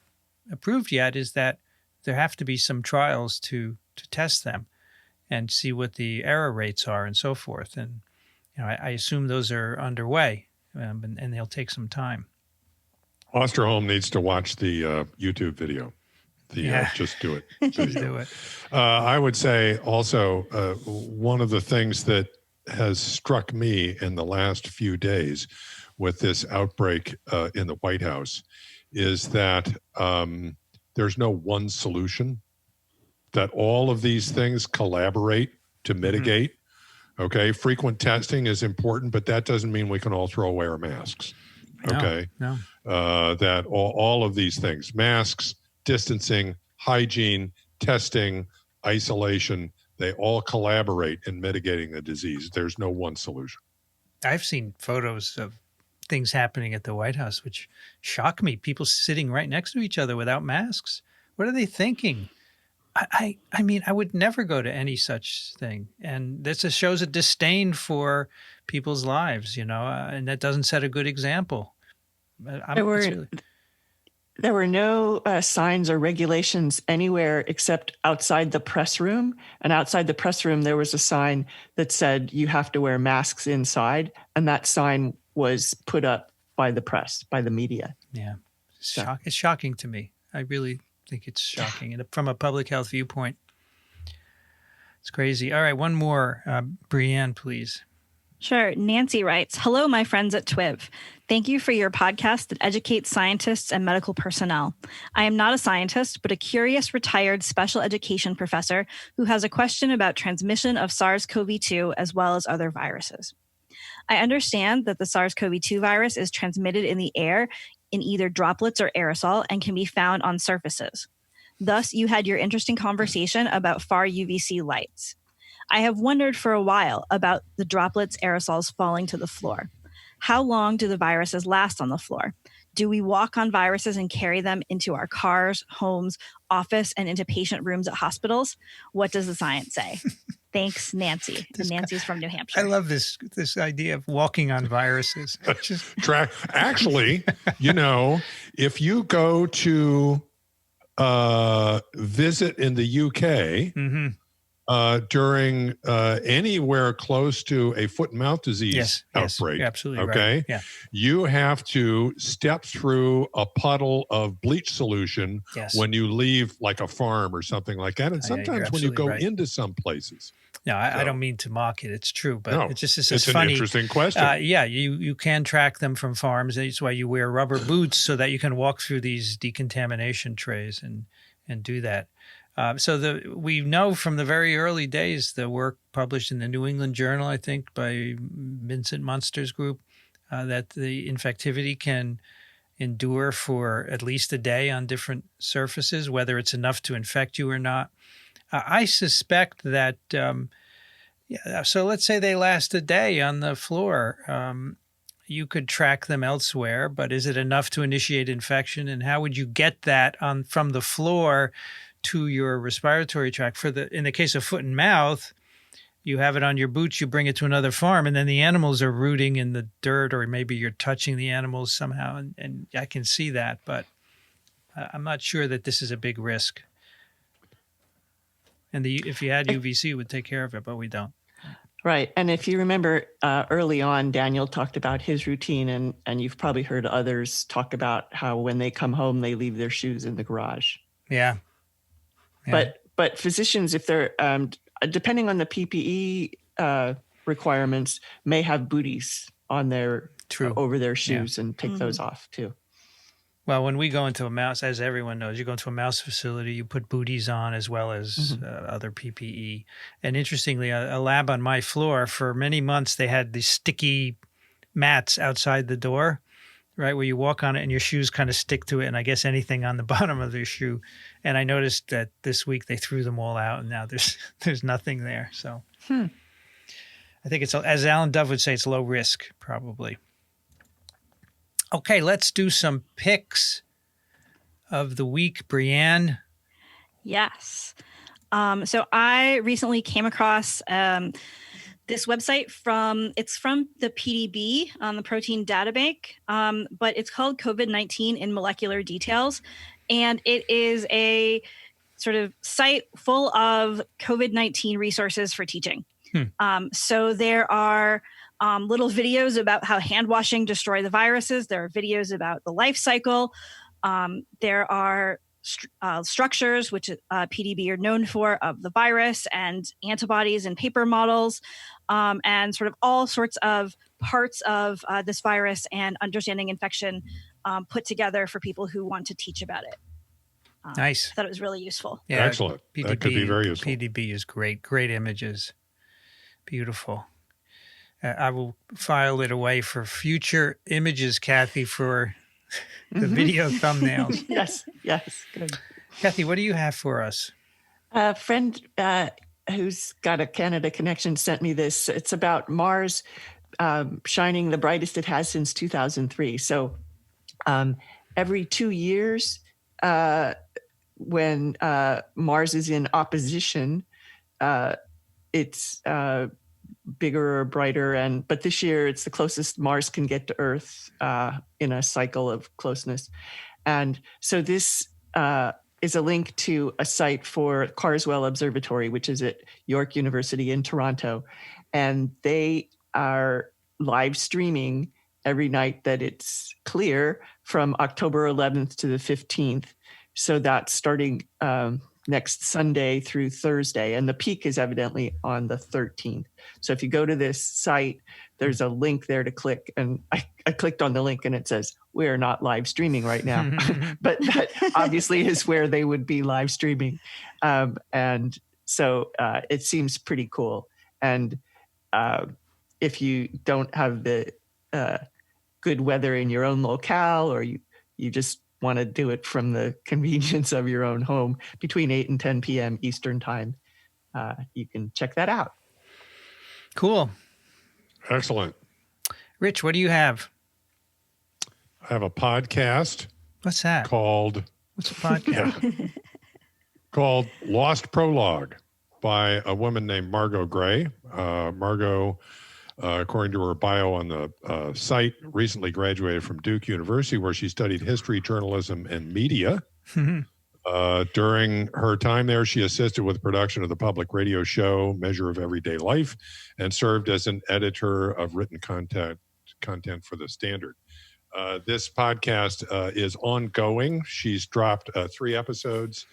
approved yet is that there have to be some trials to test them and see what the error rates are and so forth. And I assume those are underway, and they'll take some time. Osterholm needs to watch the YouTube video. Just do it. Just do it. I would say also one of the things that has struck me in the last few days with this outbreak in the White House is that there's no one solution, that all of these things collaborate to mitigate. Okay. Frequent testing is important, but that doesn't mean we can all throw away our masks. Okay. No. That all of these things, masks, distancing, hygiene, testing, isolation, they all collaborate in mitigating the disease. There's no one solution. I've seen photos of things happening at the White House, which shock me. People sitting right next to each other without masks. What are they thinking? I mean, I would never go to any such thing. And this just shows a disdain for people's lives, and that doesn't set a good example. There were no signs or regulations anywhere except outside the press room. And outside the press room, there was a sign that said you have to wear masks inside. And that sign was put up by the press, by the media. Yeah. It's shocking to me. I really think it's shocking. And from a public health viewpoint, it's crazy. All right, one more. Brianne, please. Sure. Nancy writes, hello, my friends at TWiV. Thank you for your podcast that educates scientists and medical personnel. I am not a scientist, but a curious retired special education professor who has a question about transmission of SARS-CoV-2 as well as other viruses. I understand that the SARS-CoV-2 virus is transmitted in the air in either droplets or aerosol and can be found on surfaces. Thus, you had your interesting conversation about far UVC lights. I have wondered for a while about the droplets, aerosols falling to the floor. How long do the viruses last on the floor? Do we walk on viruses and carry them into our cars, homes, office, and into patient rooms at hospitals? What does the science say? Thanks, Nancy. And Nancy's from New Hampshire. I love this idea of walking on viruses. Actually, if you go to visit in the UK, during anywhere close to a foot and mouth disease outbreak. Yes, absolutely. Okay. Right. Yeah. You have to step through a puddle of bleach solution when you leave like a farm or something like that. And sometimes when you go into some places. No, I don't mean to mock it. It's true, but it's just it's funny. An interesting question. You can track them from farms. That's why you wear rubber boots so that you can walk through these decontamination trays and do that. We know from the very early days, the work published in the New England Journal, I think, by Vincent Munster's group, that the infectivity can endure for at least a day on different surfaces, whether it's enough to infect you or not. I suspect that, so let's say they last a day on the floor. You could track them elsewhere, but is it enough to initiate infection? And how would you get that from the floor to your respiratory tract? In the case of foot and mouth, you have it on your boots, you bring it to another farm, and then the animals are rooting in the dirt, or maybe you're touching the animals somehow. And I can see that, but I'm not sure that this is a big risk. And if you had UVC, it would take care of it, but we don't. Right. And if you remember early on, Daniel talked about his routine, and you've probably heard others talk about how when they come home, they leave their shoes in the garage. Yeah. But physicians, if they're depending on the PPE requirements, may have booties on their over their shoes and take those off too. Well, when we go into a mouse, as everyone knows, you go into a mouse facility, you put booties on as well as other PPE. And interestingly, a lab on my floor, for many months, they had these sticky mats outside the door. right? Where you walk on it and your shoes kind of stick to it, and I guess anything on the bottom of your shoe. And I noticed that this week they threw them all out, and now there's nothing there. So I think it's, as Alan Dove would say, it's low risk, probably. Okay, let's do some picks of the week, Brianne. Yes. So I recently came across this website from the PDB, the Protein Data Bank, but it's called COVID-19 in Molecular Details. And it is a sort of site full of COVID-19 resources for teaching. So there are little videos about how hand washing destroy the viruses. There are videos about the life cycle. There are structures, which PDB are known for, of the virus and antibodies and paper models, and sort of all sorts of parts of this virus and understanding infection put together for people who want to teach about it. Nice. I thought it was really useful. Yeah, excellent. That could be very useful. PDB is great. Great images. Beautiful. I will file it away for future images, Kathy, for the video thumbnails. Yes, good. Kathy, what do you have for us? A friend who's got a Canada connection sent me this. It's about Mars shining the brightest it has since 2003. So every 2 years, when Mars is in opposition, it's bigger or brighter, but this year it's the closest Mars can get to Earth in a cycle of closeness. And so this is a link to a site for Carswell Observatory, which is at York University in Toronto. And they are live streaming every night that it's clear from October 11th to the 15th. So that's starting next Sunday through Thursday. And the peak is evidently on the 13th. So if you go to this site, there's a link there to click. And I clicked on the link and it says, we're not live streaming right now. But that obviously is where they would be live streaming. And so it seems pretty cool. And if you don't have the good weather in your own locale, or you just want to do it from the convenience of your own home between 8 and 10 p.m. Eastern time, you can check that out. Cool. Excellent. Rich, what do you have? I have a podcast. What's that? What's a podcast? Called Lost Prologue by a woman named Margot Gray. Margot, according to her bio on the site, recently graduated from Duke University, where she studied history, journalism, and media. During her time there, she assisted with production of the public radio show Measure of Everyday Life and served as an editor of written content for the Standard. This podcast is ongoing. She's dropped 3 episodes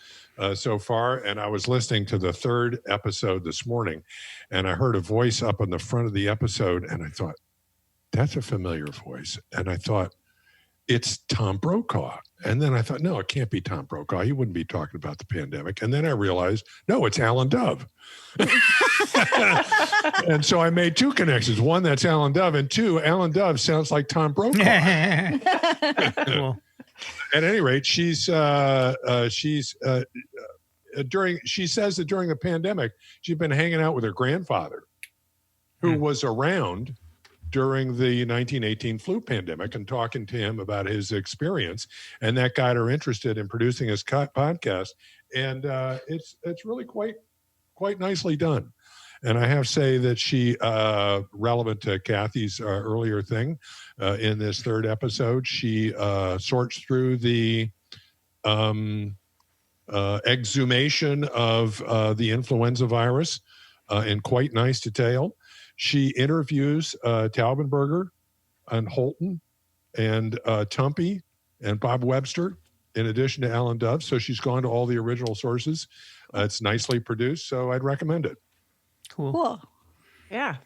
so far, and I was listening to the 3rd episode this morning, and I heard a voice up on the front of the episode, and I thought, that's a familiar voice. And I thought, it's Tom Brokaw. And then I thought, no, it can't be Tom Brokaw. He wouldn't be talking about the pandemic. And then I realized, no, it's Alan Dove. And so I made 2 connections. 1, that's Alan Dove. And 2, Alan Dove sounds like Tom Brokaw. Cool. At any rate, she says that during the pandemic, she'd been hanging out with her grandfather, who was around during the 1918 flu pandemic, and talking to him about his experience. And that got her interested in producing his podcast. And it's really quite nicely done. And I have to say that she, relevant to Kathy's earlier thing, in this 3rd episode, she sorts through the exhumation of the influenza virus in quite nice detail. She interviews Taubenberger and Holton and Tumpy and Bob Webster, in addition to Alan Dove. So she's gone to all the original sources. It's nicely produced, so I'd recommend it. Cool. Yeah.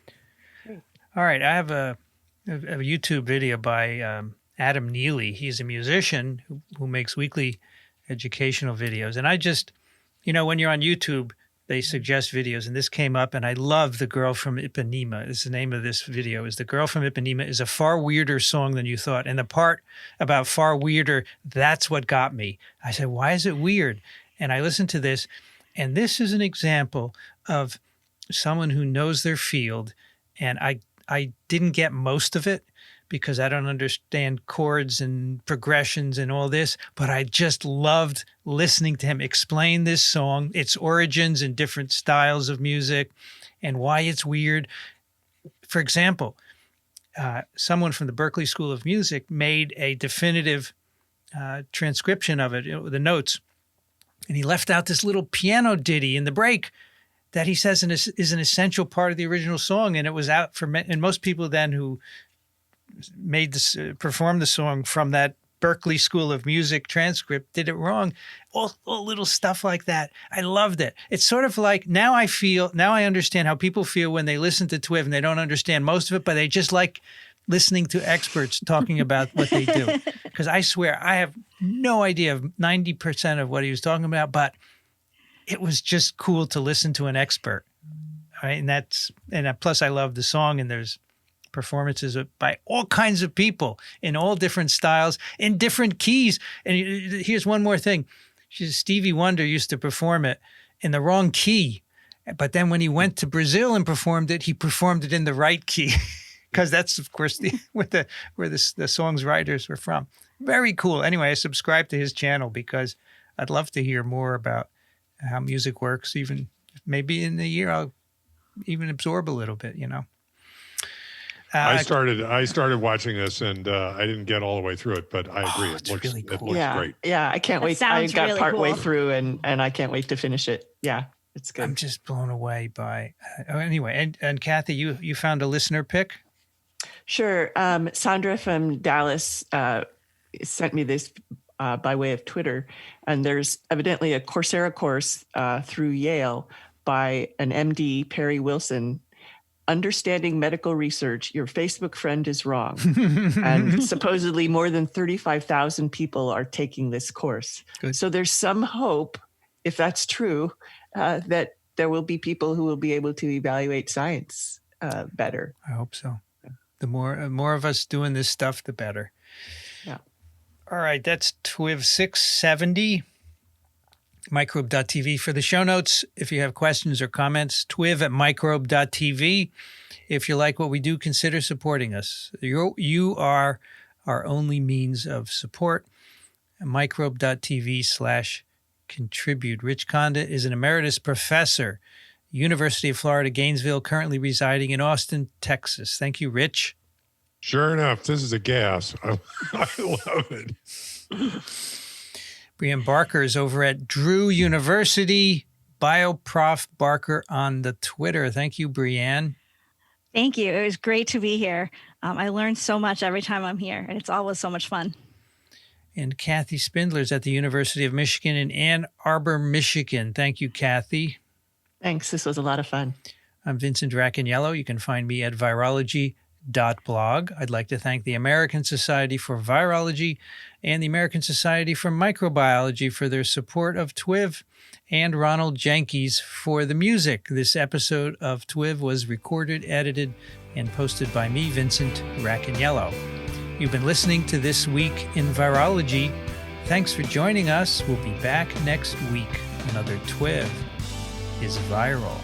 All right. I have a YouTube video by Adam Neely. He's a musician who makes weekly educational videos. And I just, when you're on YouTube, they suggest videos, and this came up, and I love The Girl from Ipanema is the name of this video. Is The Girl from Ipanema is a far weirder song than you thought. And the part about far weirder, that's what got me. I said, why is it weird? And I listened to this, and this is an example of someone who knows their field. And I didn't get most of it because I don't understand chords and progressions and all this, but I just loved listening to him explain this song, its origins and different styles of music, and why it's weird. For example, someone from the Berklee School of Music made a definitive transcription of it, the notes, and he left out this little piano ditty in the break that he says is an essential part of the original song, and it was out for and most people then who made this performed the song from that Berklee School of Music transcript did it wrong. All little stuff like that. I loved it. It's sort of like now I understand how people feel when they listen to TWiV and they don't understand most of it, but they just like listening to experts talking about what they do. Because I swear I have no idea of 90% of what he was talking about, but it was just cool to listen to an expert. Right? And plus I love the song, and there's performances by all kinds of people in all different styles, in different keys. And here's one more thing. Stevie Wonder used to perform it in the wrong key. But then when he went to Brazil and performed it, he performed it in the right key. Because that's, of course, where the song's writers were from. Very cool. Anyway, I subscribe to his channel because I'd love to hear more about how music works. Even maybe in a year, I'll even absorb a little bit, you know. I started watching this, and I didn't get all the way through it, but I agree. It looks really cool. It looks great. Yeah, I can't wait. I got really partway through, and I can't wait to finish it. Yeah, it's good. I'm just blown away by. Anyway, and Kathy, you found a listener pick? Sure. Sandra from Dallas sent me this by way of Twitter, and there's evidently a Coursera course through Yale by an MD, Perry Wilson. Understanding medical research, your Facebook friend is wrong. And supposedly more than 35,000 people are taking this course. Good. So there's some hope, if that's true, that there will be people who will be able to evaluate science better. I hope so. The more of us doing this stuff, the better. Yeah. All right, that's TWiV 670. Microbe.tv for the show notes. If you have questions or comments, TWiV@microbe.tv. If you like what we do, consider supporting us. You are our only means of support. Microbe.tv/contribute. Rich Condit is an emeritus professor, University of Florida, Gainesville, currently residing in Austin, Texas. Thank you, Rich. Sure enough, this is a gas. I love it. Brianne Barker is over at Drew University, BioProf Barker on the Twitter. Thank you, Brianne. Thank you. It was great to be here. I learned so much every time I'm here, and it's always so much fun. And Kathy Spindler is at the University of Michigan in Ann Arbor, Michigan. Thank you, Kathy. Thanks. This was a lot of fun. I'm Vincent Racaniello. You can find me at virology.blog. I'd like to thank the American Society for Virology and the American Society for Microbiology for their support of TWiV, and Ronald Jenkins for the music. This episode of TWiV was recorded, edited, and posted by me, Vincent Racaniello. You've been listening to This Week in Virology. Thanks for joining us. We'll be back next week. Another TWiV is viral.